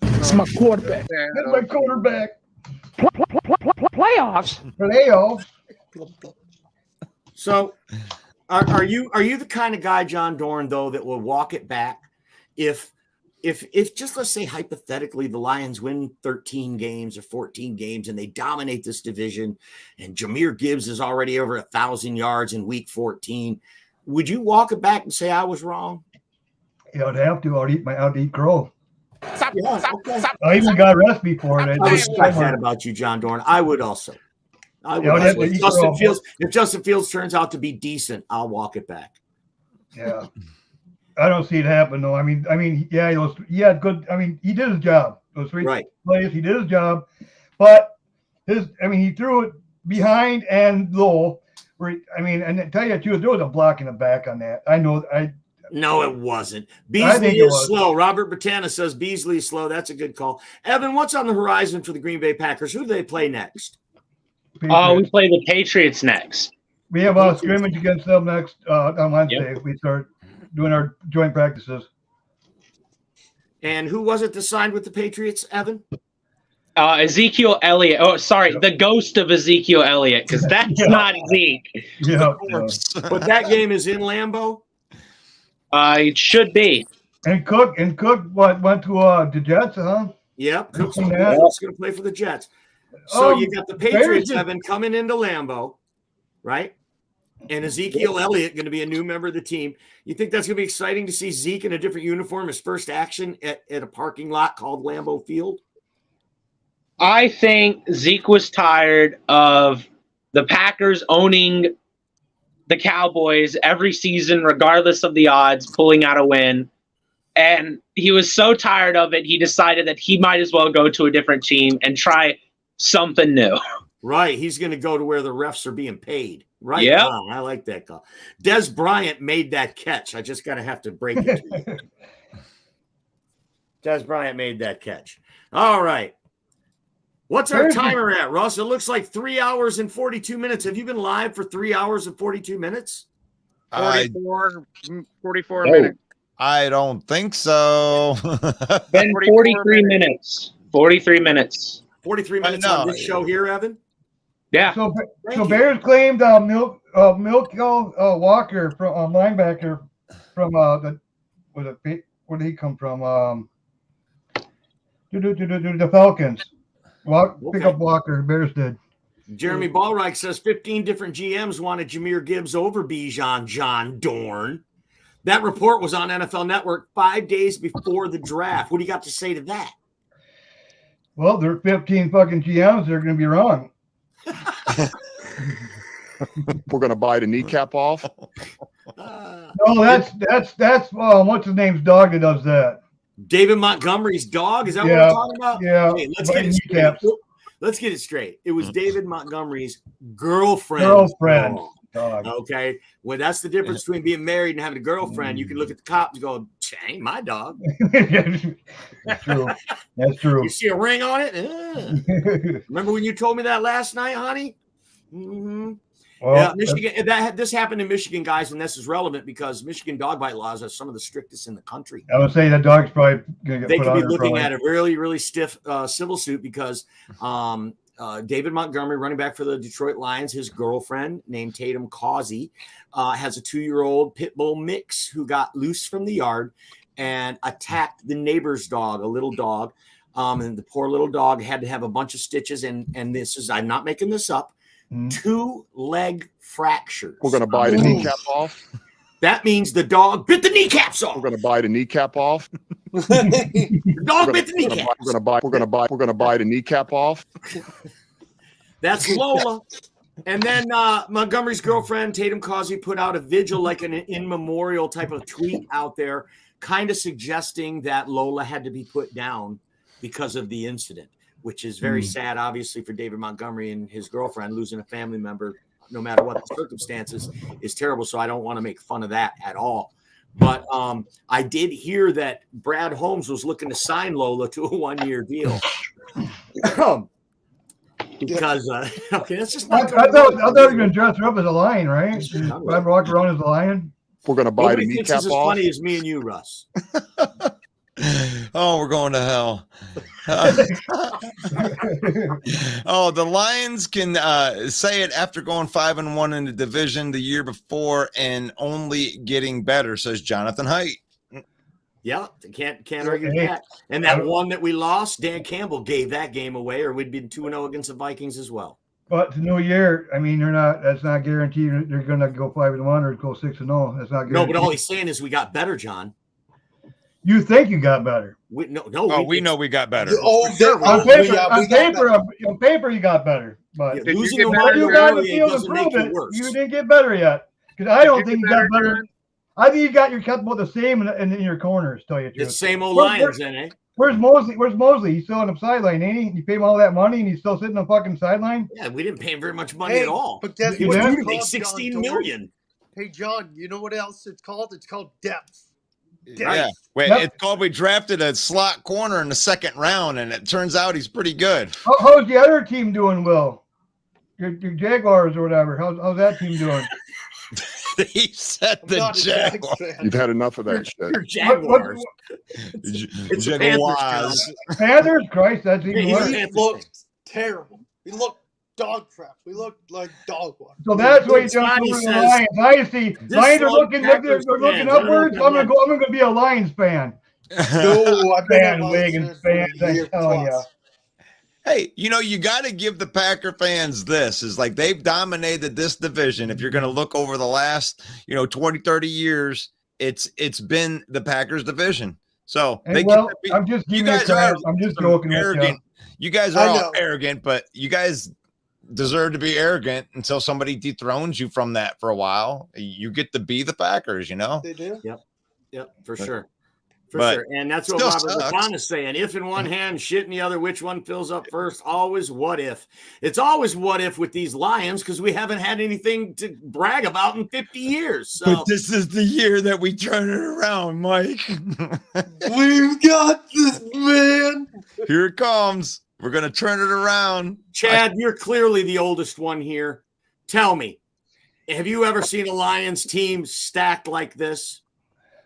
It's my quarterback. that's my quarterback. Playoffs. Playoffs. So are you the kind of guy, John Dorn, though, that will walk it back if just, let's say hypothetically, the Lions win 13 games or 14 games and they dominate this division and Jahmyr Gibbs is already over 1,000 yards in week 14, would you walk it back and say I was wrong? Yeah, I'd have to. I'd eat crow. Yeah, okay. I even got rest before that. I respect that about you, John Dorn. I would also. I would Yeah, I'd also. have to eat If Justin Fields turns out to be decent, I'll walk it back. Yeah. I don't see it happen though. I mean, yeah, he had good. I mean, he did his job. Those 3 Right. plays, he did his job. But he threw it behind and low. And to tell you the truth, there was a block in the back on that. I know. No, it wasn't. I Beasley think it is was. slow. Robert Bertana says Beasley is slow. That's a good call. Evan, what's on the horizon for the Green Bay Packers? Who do they play next? Oh, we play the Patriots next. We have a scrimmage against them next on Wednesday. Yep. We start doing our joint practices. And who was it that signed with the Patriots, Evan? Ezekiel Elliott. Oh, sorry, the ghost of Ezekiel Elliott, because that's Yeah. not Zeke. Yeah. But that game is in Lambeau. It should be. And Cook went to the Jets, huh? Yep. Cook's Yeah. going to play for the Jets. So you got the Patriots, Bears- Evan, coming into Lambeau, right? And Ezekiel Elliott going to be a new member of the team. You think that's going to be exciting to see Zeke in a different uniform, his first action at a parking lot called Lambeau Field? I think Zeke was tired of the Packers owning the Cowboys every season, regardless of the odds, pulling out a win. And he was so tired of it, he decided that he might as well go to a different team and try something new. Right. He's going to go to where the refs are being paid. Right. Yep. On. I like that call. Des Bryant made that catch. I just got to have to break it to you. Des Bryant made that catch. All right. What's our timer at, Russ? It looks like 3 hours and 42 minutes. Have you been live for 3 hours and 42 minutes? 44 minutes. I don't think so. Been 43 minutes. 43 minutes. 43 minutes know. on this show here, Evan? Yeah. So you. Bears claimed Milk Walker from linebacker from where did he come from? The Falcons. Pick up Walker. Bears did. Jeremy Ballreich says 15 different GMs wanted Jahmyr Gibbs over Bijan John Dorn. That report was on NFL Network 5 days before the draft. What do you got to say to that? Well, there are 15 fucking GMs. They're going to be wrong. We're going to bite a kneecap off. No, that's what's his name's dog that does that. David Montgomery's dog. Is that what Yeah, we're talking about? yeah, Okay, let's by get it straight. kneecaps. Let's get it straight. It was David Montgomery's girlfriend. Girlfriend. Dog. Okay. Well, that's the difference between being married and having a girlfriend. You can look at the cops and go, ain't my dog. That's true. That's true. You see a ring on it? Remember when you told me that last night, honey? Mm-hmm. Well, Yeah, Michigan. This happened in Michigan, guys, and this is relevant because Michigan dog bite laws are some of the strictest in the country. I would say that dog's probably going to get They put could be on looking probably. at a really, really stiff civil suit because David Montgomery, running back for the Detroit Lions, his girlfriend named Tatum Causey, has a 2-year-old pit bull mix who got loose from the yard and attacked the neighbor's dog, a little dog. And the poor little dog had to have a bunch of stitches. And this is, I'm not making this up, 2 leg fractures. We're going to bite a kneecap off. That means the dog bit the kneecaps off. We're going to bite a kneecap off. The dog bit the kneecap. We're going to bite a kneecap off. That's Lola. And then Montgomery's girlfriend, Tatum Causey, put out a vigil, like an in memorial type of tweet out there, kind of suggesting that Lola had to be put down because of the incident, which is very sad, obviously, for David Montgomery and his girlfriend. Losing a family member, no matter what the circumstances, is terrible. So I don't want to make fun of that at all. But I did hear that Brad Holmes was looking to sign Lola to a 1-year deal. Because okay, that's just not. I thought you were going to dress her up as a lion, right? I'd walk around as a lion. We're going to bite a Nobody thinks kneecap it's as off. funny as me and you, Russ. Oh, we're going to hell. Oh, the Lions can say it after going 5-1 in the division the year before and only getting better, says Jonathan Haidt. Yeah, can't argue with that. And that one that we lost, Dan Campbell gave that game away, or we'd been 2-0 against the Vikings as well. But the new year, I mean, that's not guaranteed they're going to go 5-1 or go 6-0. That's not guaranteed. No, but all he's saying is we got better, John. You think you got better? We know we got better. On paper, you got better. But losing you got in the field and prove it. You didn't get better yet. Because I don't think you got better. I think you got your kept about the same in your corners. Tell you the truth. It's the same old Lions, then, eh? Where's Mosley? He's still on the sideline, ain't he? You pay him all that money, and he's still sitting on the fucking sideline. Yeah, we didn't pay him very much money at all. But guess he what? was make $16 million. Hey, John, you know what else it's called? It's called depth. Yeah. Wait, it's called we drafted a slot corner in the 2nd round, and it turns out he's pretty good. How's the other team doing, Will? Your Jaguars or whatever. How's that team doing? He said the Jaguars. You've had enough of that shit. Your Jaguars. It's Jaguars. Panthers? Christ, that's even worse. We looked terrible. We looked dog crap. We looked like dog water. So that's what you jump over the Lions. I see. Lions are looking upwards. I'm gonna be a Lions fan. No, I've been a Wiggins fan. I'm telling you. Hey, you got to give the Packer fans this. Is like they've dominated this division. If you're going to look over the last, 20, 30 years, it's been the Packers division. So I'm just giving I'm just joking arrogant. You guys are all arrogant, but you guys deserve to be arrogant until somebody dethrones you from that for a while. You get to be the Packers, They do. Yep, for sure. For sure. And that's what Robert Lafon is saying. If in one hand, shit in the other, which one fills up first? Always what if. It's always what if with these Lions because we haven't had anything to brag about in 50 years. So. But this is the year that we turn it around, Mike. We've got this, man. Here it comes. We're going to turn it around. Chad, you're clearly the oldest one here. Tell me, have you ever seen a Lions team stacked like this?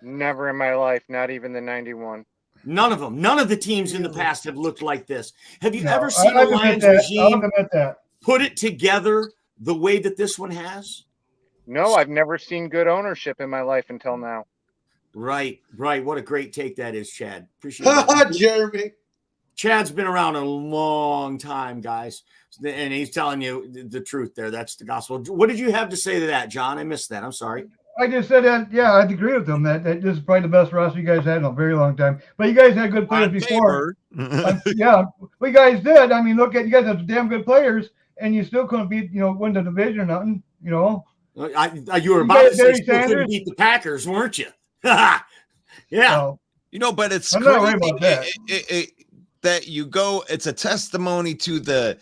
Never in my life, not even the 91. None of them. None of the teams in the past have looked like this. Have you ever seen a Lions regime put it together the way that this one has? No, I've never seen good ownership in my life until now. Right. What a great take that is, Chad. Appreciate that. Jeremy. Chad's been around a long time, guys, and he's telling you the truth there. That's the gospel. What did you have to say to that, John? I missed that. I'm sorry. I just said that, I'd agree with them that this is probably the best roster you guys had in a very long time. But you guys had good players before. We guys did. I mean, look at you guys have damn good players, and you still couldn't beat, win the division or nothing, You were about to say you couldn't beat the Packers, weren't you? Yeah. So, But it's I'm not crazy worried about that. that you go. It's a testimony to the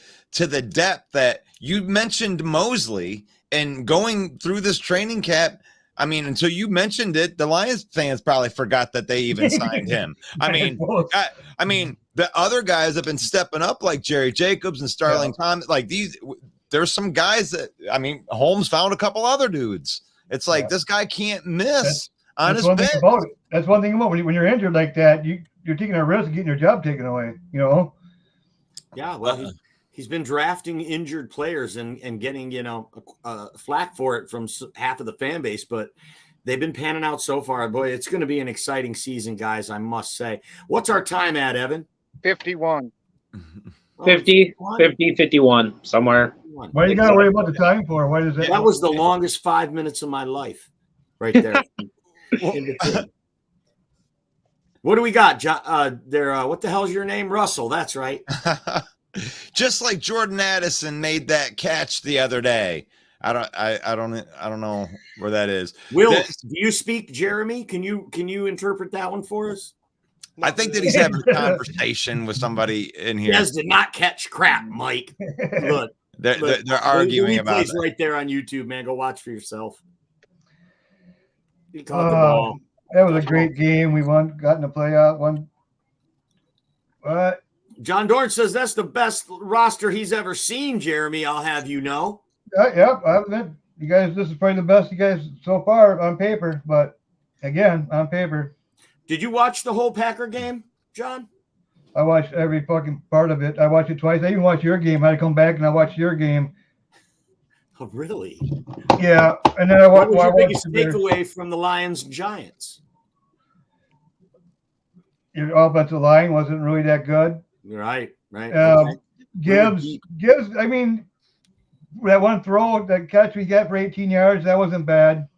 depth that you mentioned Mosley, and going through this training camp. I mean, until you mentioned it, the Lions fans probably forgot that they even signed him. I mean, the other guys have been stepping up, like Jerry Jacobs and Starling Thomas. Like there's some guys that, Holmes found a couple other dudes. It's like this guy can't miss on his bench. That's one thing about it. When you're injured like that, you're taking a risk of getting your job taken away. Yeah, well, he's been drafting injured players and getting flack for it from half of the fan base, but they've been panning out so far. Boy, it's going to be an exciting season, guys. I must say. What's our time at, Evan? 51. 50, 51, somewhere. Why you got to worry about the time for? Why does that? That was the longest 5 minutes of my life, right there. What do we got, there? What the hell's your name, Russell? That's right. Just like Jordan Addison made that catch the other day. I don't know where that is. Will, do you speak Jeremy? Can you interpret that one for us? I think that he's having a conversation with somebody in here. He did not catch crap, Mike. Look, they're arguing about it. Right there on YouTube, man. Go watch for yourself. He caught the ball. That was a great game. We got in the playoff. What? John Dorn says that's the best roster he's ever seen, Jeremy. I'll have you know. Yep. You guys, this is probably the best you guys so far on paper. But again, on paper. Did you watch the whole Packer game, John? I watched every fucking part of it. I watched it twice. I even watched your game. I had to come back and I watched your game. Oh, really? Yeah. And then I watched. What was your biggest takeaway from the Lions and Giants? Your offensive line wasn't really that good. Right. Gibbs. I mean, that one throw, that catch we got for 18 yards, that wasn't bad.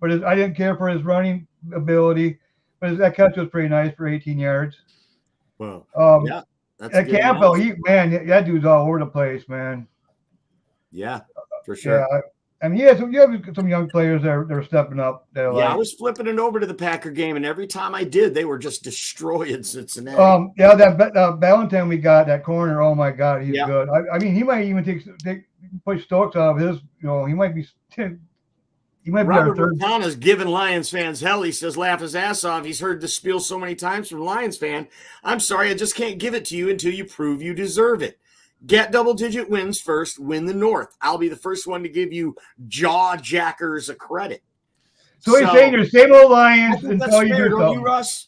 But I didn't care for his running ability. But that catch was pretty nice for 18 yards. Well, yeah. At Campbell, that dude's all over the place, man. Yeah, for sure. Yeah, I mean, you have some young players that are stepping up. I was flipping it over to the Packer game, and every time I did, they were just destroying Cincinnati. That Valentine we got, that corner, oh my God, he's good. I mean, he might even push Stokes out of his. He might be. He might Robert be our third. Montana's giving Lions fans hell. He says, laugh his ass off. He's heard the spiel so many times from Lions fan. I'm sorry, I just can't give it to you until you prove you deserve it. Get double-digit wins first, win the North. I'll be the first one to give you jaw-jackers a credit. So he's saying you're the same old Lions until you do something. You, Russ?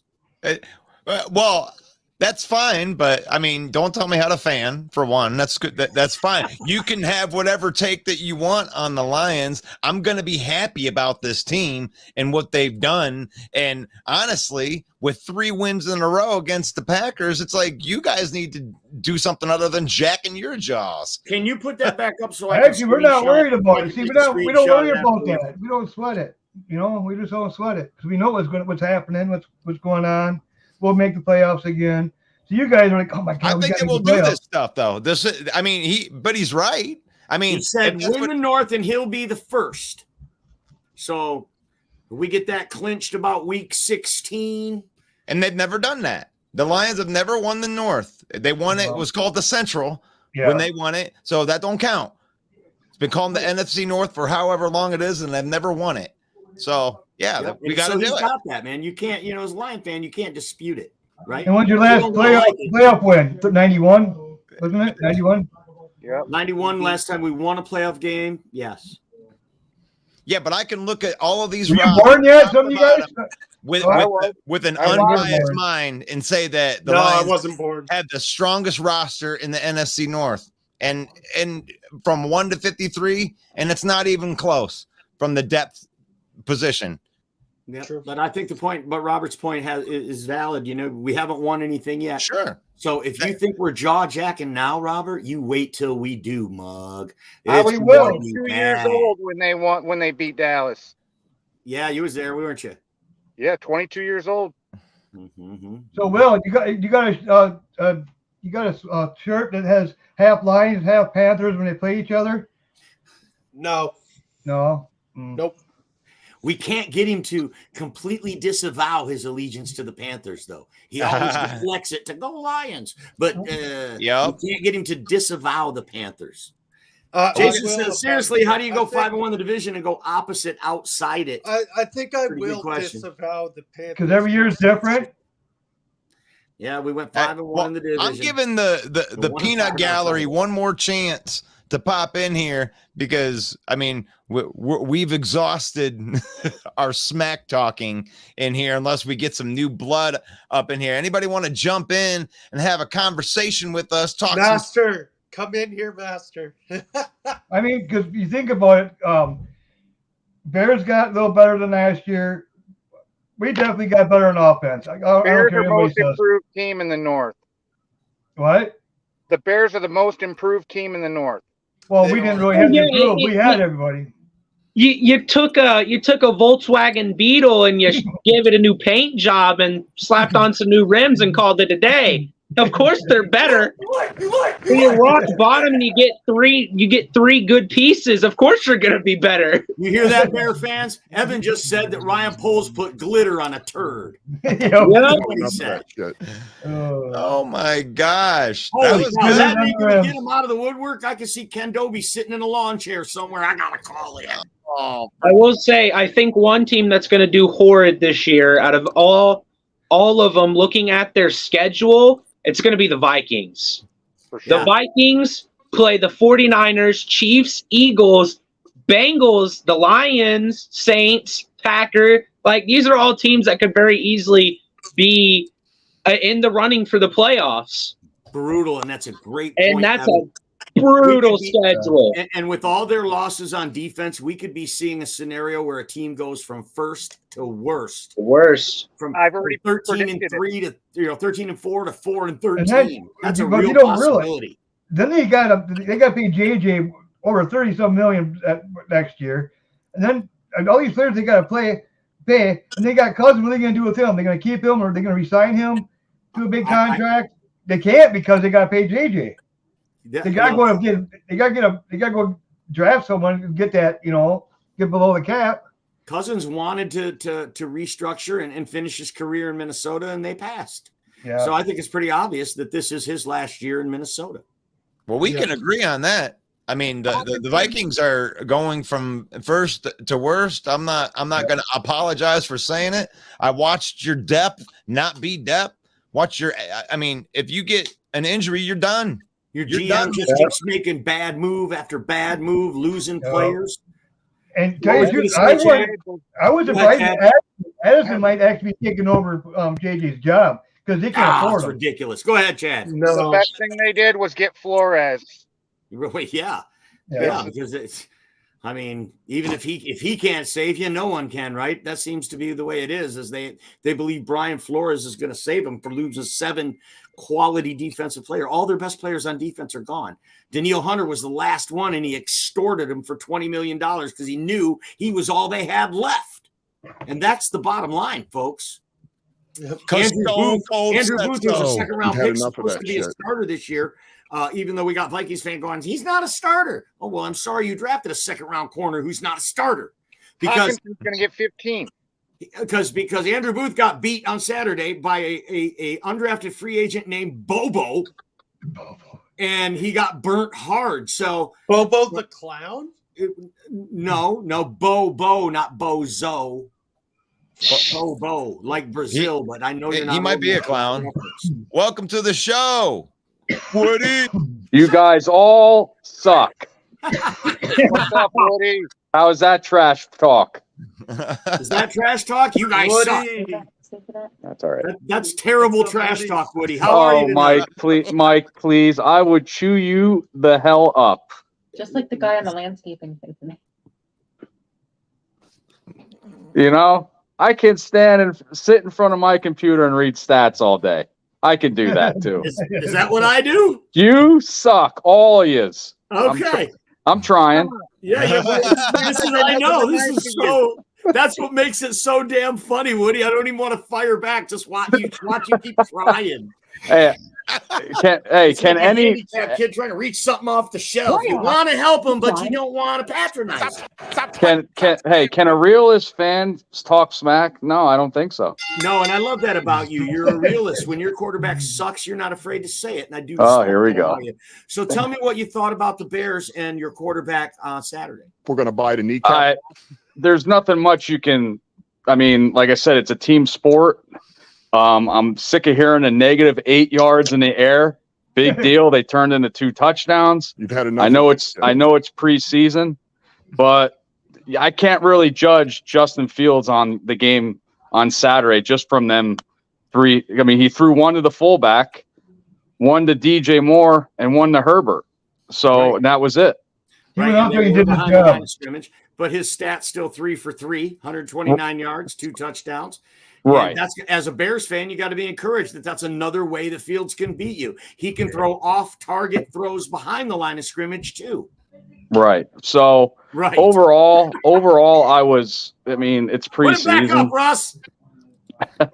Well, that's fine, but I mean, don't tell me how to fan, for one. That's good. That's fine. You can have whatever take that you want on the Lions. I'm going to be happy about this team and what they've done. And honestly, with 3 wins in a row against the Packers, it's like you guys need to do something other than jacking your jaws. Can you put that back up so I Actually, we're not worried about it. See, we don't worry about that. that. We don't sweat it. We just don't sweat it because we know what's happening, what's going on. We'll make the playoffs again. So you guys are like, oh my God! I think they will do this stuff though. But he's right. I mean, he said win the North and he'll be the first. So we get that clinched about week 16. And they've never done that. The Lions have never won the North. They won it was called the Central when they won it. So that don't count. It's been called the NFC North for however long it is, and they've never won it. So we got to do it. Got that, man. You can't, as a Lion fan, you can't dispute it, right? And when's your last playoff win? 91, wasn't it? 91. Yeah, 91. Last time we won a playoff game. Yes. Yeah, but I can look at all of these. Were you born yet? Some of you guys. With an unbiased mind and say that the Lions I wasn't born. had the strongest roster in the NFC North, and from 1 to 53, and it's not even close from the depth position. Yeah, but I think but Robert's point is valid. We haven't won anything yet. Sure. So if you think we're jaw jacking now, Robert, you wait till we do, mug. We will. 2 years old when they beat Dallas. Yeah, you was there, weren't you? Yeah, 22 years old. Mm-hmm. So Will, you got a shirt that has half Lions, half Panthers when they play each other? No. No. Nope. We can't get him to completely disavow his allegiance to the Panthers, though. He always deflects it to go Lions, but we can't get him to disavow the Panthers. Jason says, seriously, how do you go 5-1 in the division and go opposite outside it? I think I Pretty will good question. disavow the Panthers. Because every year is different. Yeah, we went 5-1 in the division. I'm giving the peanut gallery one more chance to pop in here because, I mean, we've exhausted our smack talking in here unless we get some new blood up in here. Anybody want to jump in and have a conversation with us? Master, come in here, Master. I mean, because you think about it, Bears got a little better than last year. We definitely got better in offense. Bears are the most improved team in the North. What? The Bears are the most improved team in the North. Well, we didn't really have to improve. We had everybody. You took a Volkswagen Beetle and you gave it a new paint job and slapped on some new rims and called it a day. Of course they're better. When you rock bottom and you get three good pieces, of course you're gonna be better. You hear that, Bear fans? Evan just said that Ryan Poles put glitter on a turd. Yep. That's what he said. Oh my gosh. Holy was cow, good. that ain't gonna get him out of the woodwork. I can see Ken Dobie sitting in a lawn chair somewhere. I gotta call it. Oh, I will say, I think one team that's gonna do horrid this year, out of all of them, looking at their schedule, it's going to be the Vikings. For sure. The Vikings play the 49ers, Chiefs, Eagles, Bengals, the Lions, Saints, Packers. Like, these are all teams that could very easily be in the running for the playoffs. brutal, and that's a great point. And that's a brutal schedule. And with all their losses on defense, we could be seeing a scenario where a team goes from first to worst. From I've already 13-3 to 13-4 to 4-13. And that's a but real you don't possibility. Then they got to pay JJ over 30-some million next year, and then all these players they got to pay, and they got Cousins. What are they going to do with him? They're going to keep him, or are they going to resign him to a big contract? They can't because they got to pay JJ. They got to go draft someone and get that, get below the cap. Cousins wanted to restructure and finish his career in Minnesota, and they passed. Yeah. So I think it's pretty obvious that this is his last year in Minnesota. Well, we can agree on that. I mean, the Vikings are going from first to worst. I'm not going to apologize for saying it. I watched your depth not be depth. If you get an injury, you're done. Your GM just keeps making bad move after bad move, losing players. And tell you the truth, I was surprised that Addison might actually be taking over JJ's job because they can't afford him. Ridiculous. Go ahead, Chad. No. The best thing they did was get Flores. Yeah. Because even if he can't save you, no one can, right? That seems to be the way it is they believe Brian Flores is going to save them for losing 7 quality defensive players. All their best players on defense are gone. Daniil Hunter was the last one, and he extorted him for $20 million because he knew he was all they had left. And that's the bottom line, folks. Andrew Booth was a second-round pick, supposed to be a starter this year. Even though we got Vikings fan going, he's not a starter. Oh, well, I'm sorry you drafted a second-round corner who's not a starter. Because he's going to get 15. Because Andrew Booth got beat on Saturday by a undrafted free agent named Bobo. And he got burnt hard. So Bobo the clown? No, Bobo, not Bozo. Bobo, like Brazil, but I know you're not. He might be a clown. Welcome to the show. Woody. You guys all suck. What's up, Woody? How is that trash talk? Is that trash talk? You guys suck. That's all right. That's terrible trash talk, Woody. How are you tonight? Mike, please. I would chew you the hell up. Just like the guy on the landscaping thing for me. I can stand and sit in front of my computer and read stats all day. I can do that too. Is that what I do? You suck, all of yous. Okay. I'm trying. Yeah, this is, I know. This is so. That's what makes it so damn funny, Woody. I don't even want to fire back. Just watch you keep trying. Hey, Can It's like a any handicapped kid trying to reach something off the shelf? You want to help him, but you don't want to patronize him. can a realist fan talk smack? No, I don't think so. No, and I love that about you. You're a realist. When your quarterback sucks, you're not afraid to say it, and I do. Oh, here we go. So tell me what you thought about the Bears and your quarterback on Saturday. We're going to bite a kneecap. There's nothing much you can. I mean, like I said, it's a team sport. I'm sick of hearing a -8 yards in the air. Big deal. They turned into 2 touchdowns. You've had enough. I know it's preseason, but I can't really judge Justin Fields on the game on Saturday just from them 3. I mean, he threw 1 to the fullback, 1 to DJ Moore, and 1 to Herbert. So that was it. He went out there and did his job. But his stats still 3 for 3, 129 yards, 2 touchdowns. Right. And that's, as a Bears fan, you got to be encouraged that that's another way that Fields can beat you. He can throw off-target throws behind the line of scrimmage too. Right. So overall, I mean, it's preseason. Put him back up, Russ.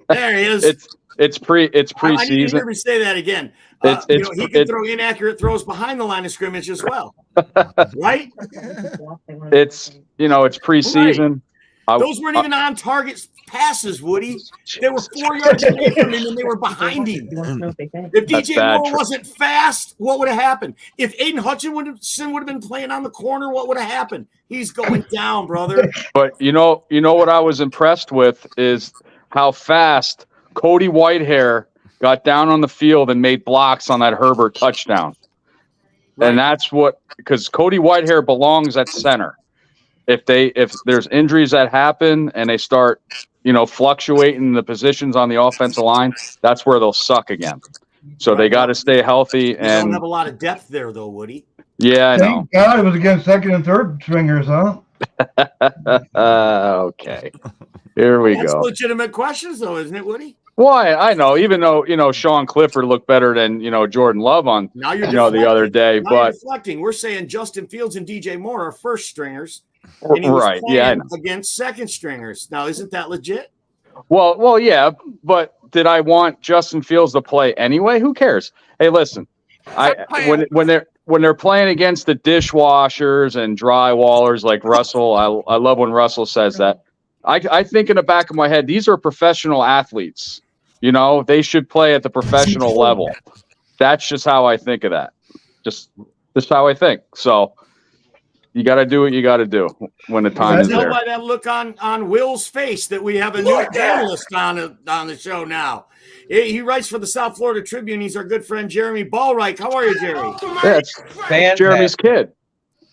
There he is. It's preseason. I need to hear me say that again. He can throw inaccurate throws behind the line of scrimmage as well. Right? It's preseason. Right. Those weren't even on target passes, Woody. They were 4 yards away from him and they were behind him. If DJ Moore wasn't fast, what would have happened? If Aiden Hutchinson would have been playing on the corner, what would have happened? He's going down, brother. But you know what I was impressed with is how fast Cody Whitehair got down on the field and made blocks on that Herbert touchdown. Right. And that's because Cody Whitehair belongs at center. If there's injuries that happen and they start, fluctuating the positions on the offensive line, that's where they'll suck again. So they got to stay healthy. And don't have a lot of depth there, though, Woody. Yeah, I know. Thank God it was against second and third stringers, huh? Okay, here we go. That's legitimate questions, though, isn't it, Woody? Why? I know. Even though Sean Clifford looked better than Jordan Love on now you're the other day, now but reflecting, we're saying Justin Fields and DJ Moore are first stringers. And he was right, yeah, against second stringers. Now, isn't that legit? Well, yeah, but did I want Justin Fields to play anyway? Who cares? Hey, listen, when they're playing against the dishwashers and drywallers like Russell, I love when Russell says that. I think in the back of my head, these are professional athletes. They should play at the professional level. That's just how I think of that. Just how I think. So. You got to do what you got to do when the time is there. By that look on Will's face that we have a new analyst on the show now. He writes for the South Florida Tribune. He's our good friend Jeremy Ballreich. How are you, Jeremy? Yeah, it's Jeremy's kid.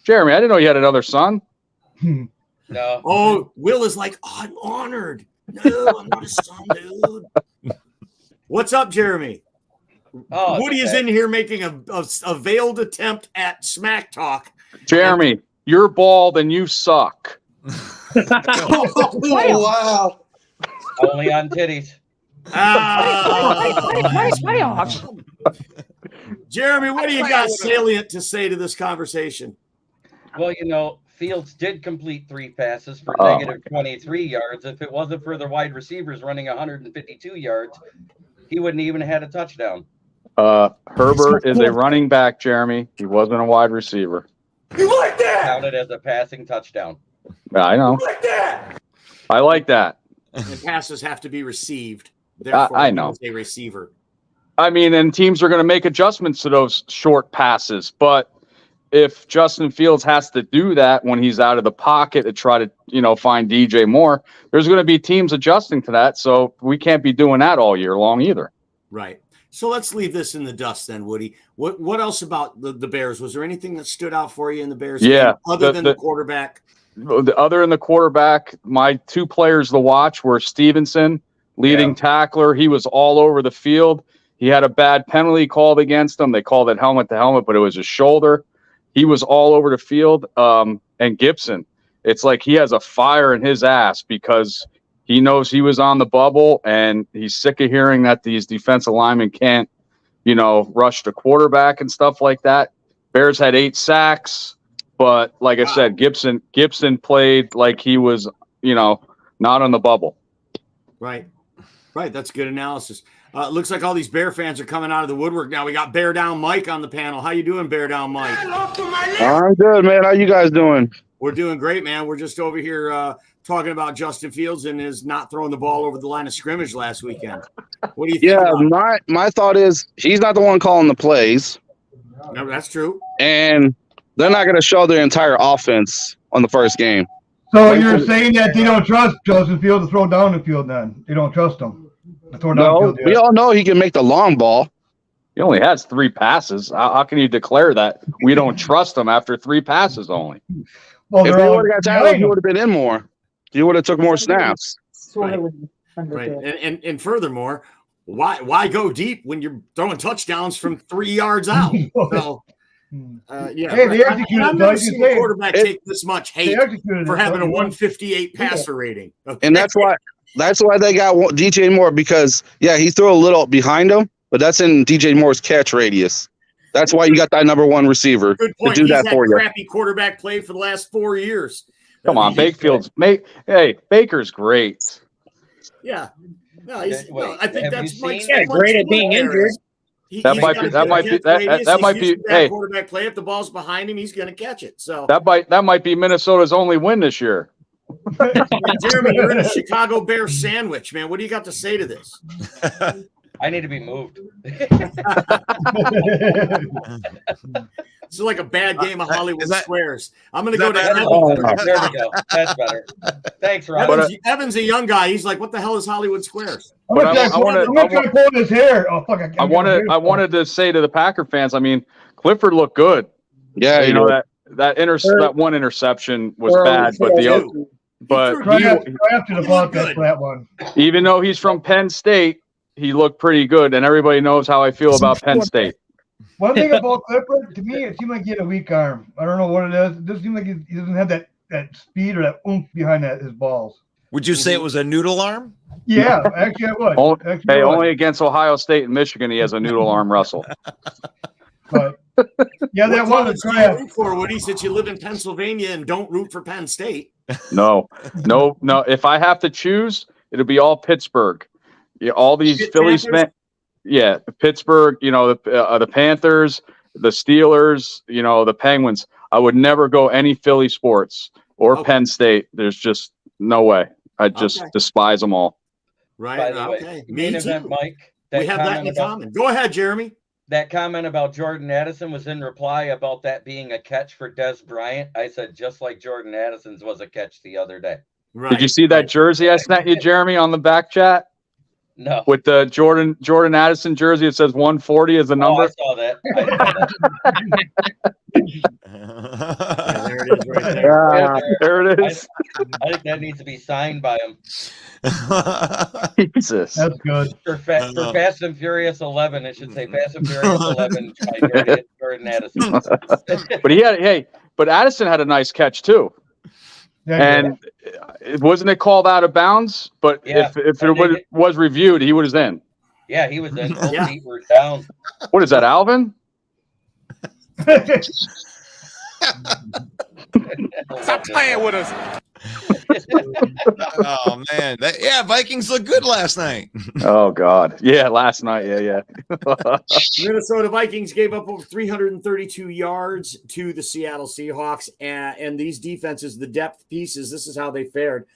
Jeremy, I didn't know you had another son. No. Oh, Will is like, I'm honored. No, I'm not a son, dude. What's up, Jeremy? Oh, Woody is in here making a veiled attempt at smack talk. Jeremy, you're bald and you suck. Oh, wow. Only on titties. Jeremy, what do you got salient to say to this conversation? Well, Fields did complete 3 passes for negative 23 yards. If it wasn't for the wide receivers running 152 yards, he wouldn't even have had a touchdown. Herbert is a running back, Jeremy. He wasn't a wide receiver. You like that? Counted as a passing touchdown. Yeah, I know. You like that? I like that. And passes have to be received. Therefore, I know. a receiver. I mean, and teams are going to make adjustments to those short passes. But if Justin Fields has to do that when he's out of the pocket to try to, find DJ Moore, there's going to be teams adjusting to that. So we can't be doing that all year long either. Right. So let's leave this in the dust then, Woody. What else about the Bears? Was there anything that stood out for you in the Bears game other than the quarterback? Other than the quarterback, my 2 players to watch were Stevenson, leading tackler. He was all over the field. He had a bad penalty called against him. They called it helmet to helmet, but it was his shoulder. He was all over the field. And Gibson, it's like he has a fire in his ass because he knows he was on the bubble, and he's sick of hearing that these defensive linemen can't, rush the quarterback and stuff like that. Bears had 8 sacks, but like I said, Gibson played like he was, not on the bubble. Right. That's good analysis. Looks like all these Bear fans are coming out of the woodwork now. We got Bear Down Mike on the panel. How you doing, Bear Down Mike? I'm good, man. How you guys doing? We're doing great, man. We're just over here talking about Justin Fields and his not throwing the ball over the line of scrimmage last weekend. What do you think? Yeah, my thought is he's not the one calling the plays. No, that's true. And they're not going to show their entire offense on the first game. So you're saying that they don't trust Justin Fields to throw down the field then? They don't trust him to throw down the No, field. we all know he can make the long ball. He only has 3 passes. How can you declare that we don't trust him after 3 passes only? Well, If they're he all would have got tackled, he would have been in more. He would have took more snaps. Right. And furthermore, why go deep when you're throwing touchdowns from 3 yards out? So, yeah, Hey, they executed. I've never seen a quarterback take this much hate executed for it, having a don't you? 158 passer rating. Okay? And that's why they got DJ Moore, because he threw a little behind him, but that's in DJ Moore's catch radius. That's why you got that number 1 receiver Good point. to do He's that for had you. crappy quarterback play for the last 4 years. Come on, Baker's great. Yeah. No, he's, Wait, no, I think have that's you Mike's seen- great at being injured. That might be. Hey, quarterback play. If the ball's behind him, he's going to catch it. So that might be Minnesota's only win this year. Jeremy, you're in a Chicago Bears sandwich, man. What do you got to say to this? I need to be moved. This is like a bad game of Hollywood Squares. I'm going to is go to that Evans. better? There we go. That's better. Thanks, Rob. Evan's a young guy. He's like, what the hell is Hollywood Squares? I'm gonna try pulling his hair. Oh fuck! I wanted to say to the Packer fans. I mean, Clifford looked good. Yeah, you know that one interception was bad, but that one. Even though he's from Penn State, he looked pretty good, and everybody knows how I feel about Penn State. One thing about Clifford, to me, it seemed like he had a weak arm. I don't know what it is. It doesn't seem like he doesn't have that speed or that oomph behind his balls. Would you say it was a noodle arm? Yeah, actually I would. Only against Ohio State and Michigan he has a noodle arm wrestle. But yeah, that one was crap. For Woody, since you live in Pennsylvania and don't root for Penn State. No. If I have to choose, it'll be all Pittsburgh. Yeah, all these Phillies fans. Yeah, Pittsburgh. You know, the Panthers, the Steelers. You know, the Penguins. I would never go any Philly sports or Penn State. There's just no way. I just despise them all. Right. By the Okay. way, Me main too. event, Mike. We have that in common. Go ahead, Jeremy. That comment about Jordan Addison was in reply about that being a catch for Des Bryant. I said just like Jordan Addison's was a catch the other day. Right. Did you see that jersey I sent you, Jeremy, on the back chat? No. With the Jordan Addison jersey, it says 140 as the number. I saw that. There it is right there. There it is. I think that needs to be signed by him. Jesus. That's good. For Fast and Furious 11, it should say Fast and Furious 11 by Jordan Addison. But Addison had a nice catch too. And wasn't it called out of bounds? But if it was reviewed, he was in. Yeah, he was in. Both feet were down. What is that, Alvin? Stop playing with us. Oh man, Vikings looked good last night. Oh God, yeah, last night, yeah. Minnesota Vikings gave up over 332 yards to the Seattle Seahawks, and these defenses, the depth pieces, this is how they fared.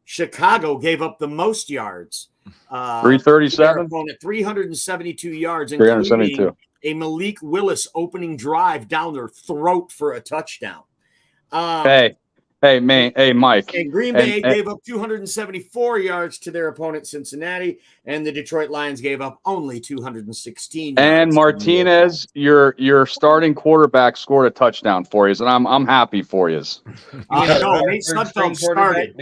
Chicago gave up the most yards. 337. 372 yards, 372. A Malik Willis opening drive down their throat for a touchdown. Hey, Mike. And Green Bay gave up 274 yards to their opponent, Cincinnati, and the Detroit Lions gave up only 216 yards. And Martinez, your starting quarterback, scored a touchdown for you, and I'm happy for you. No, Nate Sudfeld started.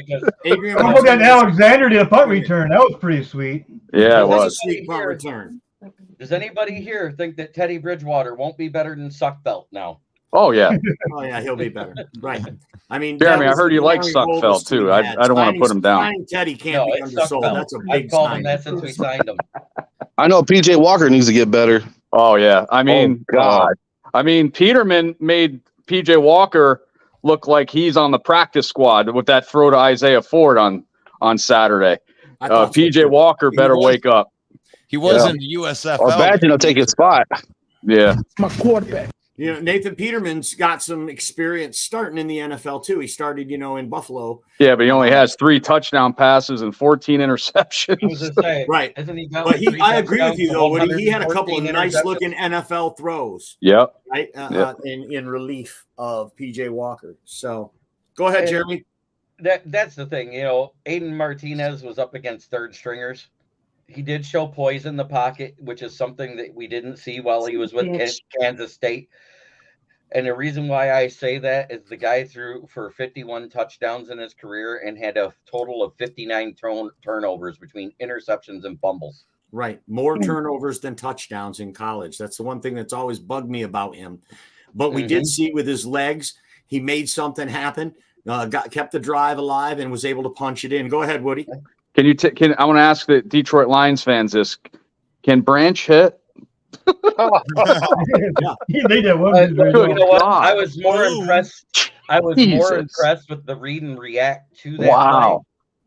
How about that Alexander did a punt return? That was pretty sweet. Yeah, it was. A sweet punt return. Does anybody here think that Teddy Bridgewater won't be better than Suckbelt now? Oh yeah. Oh yeah, he'll be better. Right. I mean, Jeremy, I heard you like Suckfeld too. I don't want to put him down. Teddy can't be undersold. That's a big I've called sign. him that since we signed him. I know PJ Walker needs to get better. Oh yeah. I mean, Peterman made PJ Walker look like he's on the practice squad with that throw to Isaiah Ford on Saturday. PJ Walker better wake up. He was in the USFL. Or Badger will take his spot. Yeah. My quarterback. You know, Nathan Peterman's got some experience starting in the NFL too. He started, in Buffalo. Yeah, but he only has 3 touchdown passes and 14 interceptions. I was just saying, Right. Isn't he got But like 3 I agree with you touchdowns though, and Woody. He had a couple of 114 nice interceptions? looking NFL throws, Yep. right? In relief of PJ Walker. So go ahead, And Jeremy. That's the thing, Aiden Martinez was up against third stringers. He did show poise in the pocket, which is something that we didn't see while he was with Kansas State. And the reason why I say that is the guy threw for 51 touchdowns in his career and had a total of 59 turnovers between interceptions and fumbles. Right. More turnovers than touchdowns in college. That's the one thing that's always bugged me about him. But we did see with his legs, he made something happen, kept the drive alive and was able to punch it in. Go ahead, Woody. Can you I want to ask the Detroit Lions fans this. Can Branch hit? He made that one. You know what? I was more impressed. I was more impressed with the read and react to that Wow.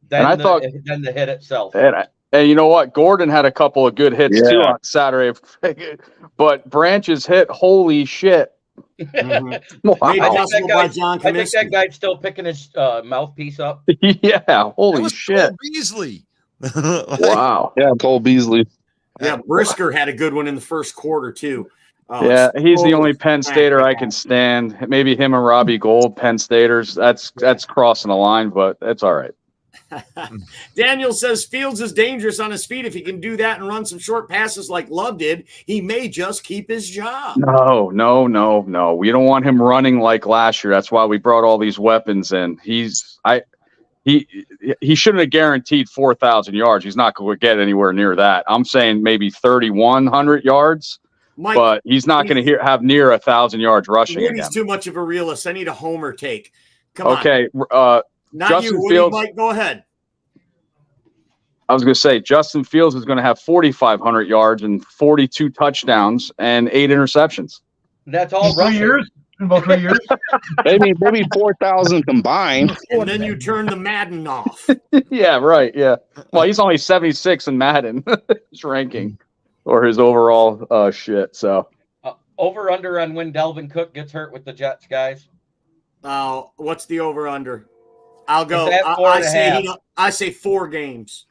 play And I thought than the hit itself. And you know what? Gordon had a couple of good hits too on Saturday. But Branch's hit, holy shit. Wow. I think that guy's still picking his mouthpiece up. Yeah, holy shit. Cole Beasley. Wow. Yeah, Cole Beasley. Yeah, Brisker had a good one in the first quarter too. Yeah, he's the only Penn Stater I can stand. Maybe him and Robbie Gould, Penn Staters. That's crossing the line, but it's all right. Daniel says Fields is dangerous on his feet. If he can do that and run some short passes like Love did, he may just keep his job. No. We don't want him running like last year. That's why we brought all these weapons in. He shouldn't have guaranteed 4,000 yards. He's not going to get anywhere near that. I'm saying maybe 3,100 yards, Mike, but he's not going to have near 1,000 yards rushing Woody's again. too much of a realist. I need a homer take. Come on. Okay. Not Justin you, Woody. Fields. Mike, go ahead. I was going to say Justin Fields is going to have 4,500 yards and 42 touchdowns and 8 interceptions. That's all 3 years. In about 3 years. maybe 4,000 combined. And then you turn the Madden off. Yeah, right. Yeah. Well, he's only 76 in Madden, his ranking or his overall shit. So Over under on when Dalvin Cook gets hurt with the Jets, guys. What's the over under? I'll go. I say 4 games.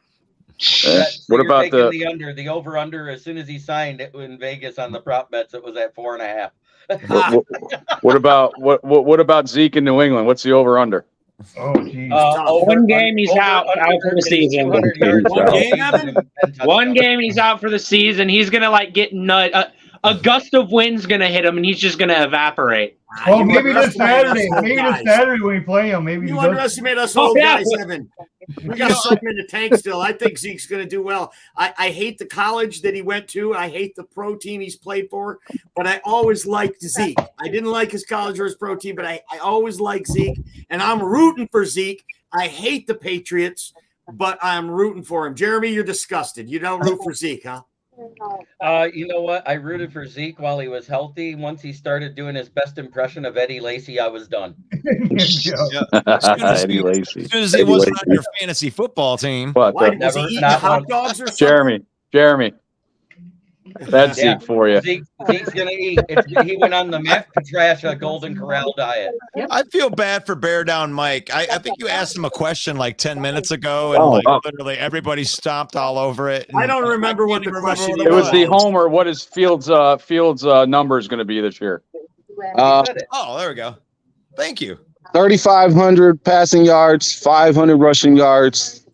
What about the under? The over under as soon as he signed it in Vegas on the prop bets, it was at 4.5. What about Zeke in New England? What's the over under? Oh, geez. One game he's out for the season. One game he's out for the season. He's gonna get nut. A gust of wind's gonna hit him, and he's just gonna evaporate. Well, maybe this Saturday. Maybe this Saturday when we play him. Maybe you underestimate us old guys, Evan. We got something in the tank still. I think Zeke's going to do well. I hate the college that he went to. I hate the pro team he's played for, but I always liked Zeke. I didn't like his college or his pro team, but I always liked Zeke, and I'm rooting for Zeke. I hate the Patriots, but I'm rooting for him. Jeremy, you're disgusted. You don't root for Zeke, huh? You know what? I rooted for Zeke while he was healthy. Once he started doing his best impression of Eddie Lacy, I was done. Eddie Lacy. As soon as he wasn't on your fantasy football team. What? Was he eating hot dogs or something? Jeremy. That's Zeke for you. Zeke's gonna eat. He went on the Matt Patricia Golden Corral diet. I feel bad for Bear Down Mike. I think you asked him a question like 10 minutes ago, and literally everybody stomped all over it. I don't remember what the question was. It was the homer. What is Fields' number is going to be this year? Oh, there we go. Thank you. 3,500 passing yards, 500 rushing yards,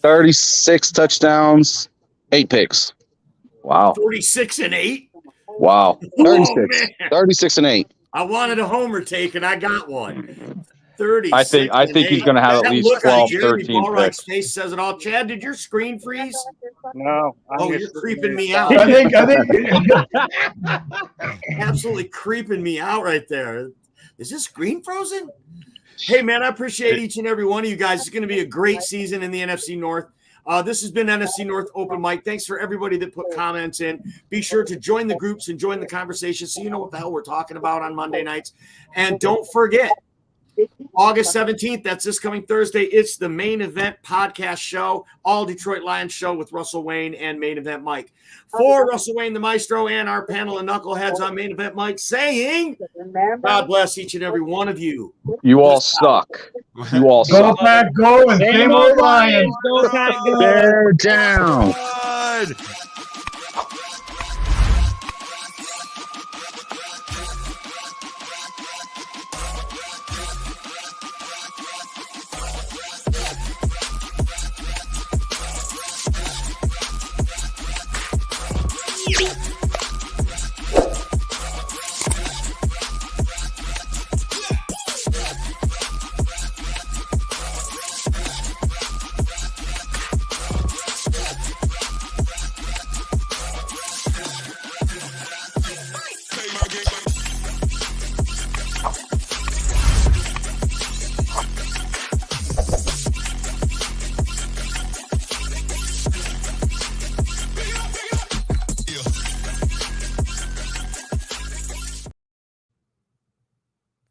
36 touchdowns, 8 picks. Wow. 46 and 8. Wow. 36. 36 and 8. I wanted a homer take, and I got one. 30. I think he's going to have at least 12, 13 picks. Face says it all. Chad, did your screen freeze? No. You're creeping me out. I think Absolutely creeping me out right there. Is this screen frozen? Hey, man, I appreciate each and every one of you guys. It's going to be a great season in the NFC North. This has been NFC North Open Mic. Thanks for everybody that put comments in. Be sure to join the groups and join the conversation so you know what the hell we're talking about on Monday nights. And don't forget, August 17th, that's this coming Thursday. It's the Main Event podcast show, all Detroit Lions show with Russell Wayne and Main Event Mike. For Russell Wayne, the maestro, and our panel of knuckleheads on Main Event Mike saying, God bless each and every one of you. You all suck. You all Go suck. Pack, go, and same old Lions. Go Pack, go. Bear down. Good.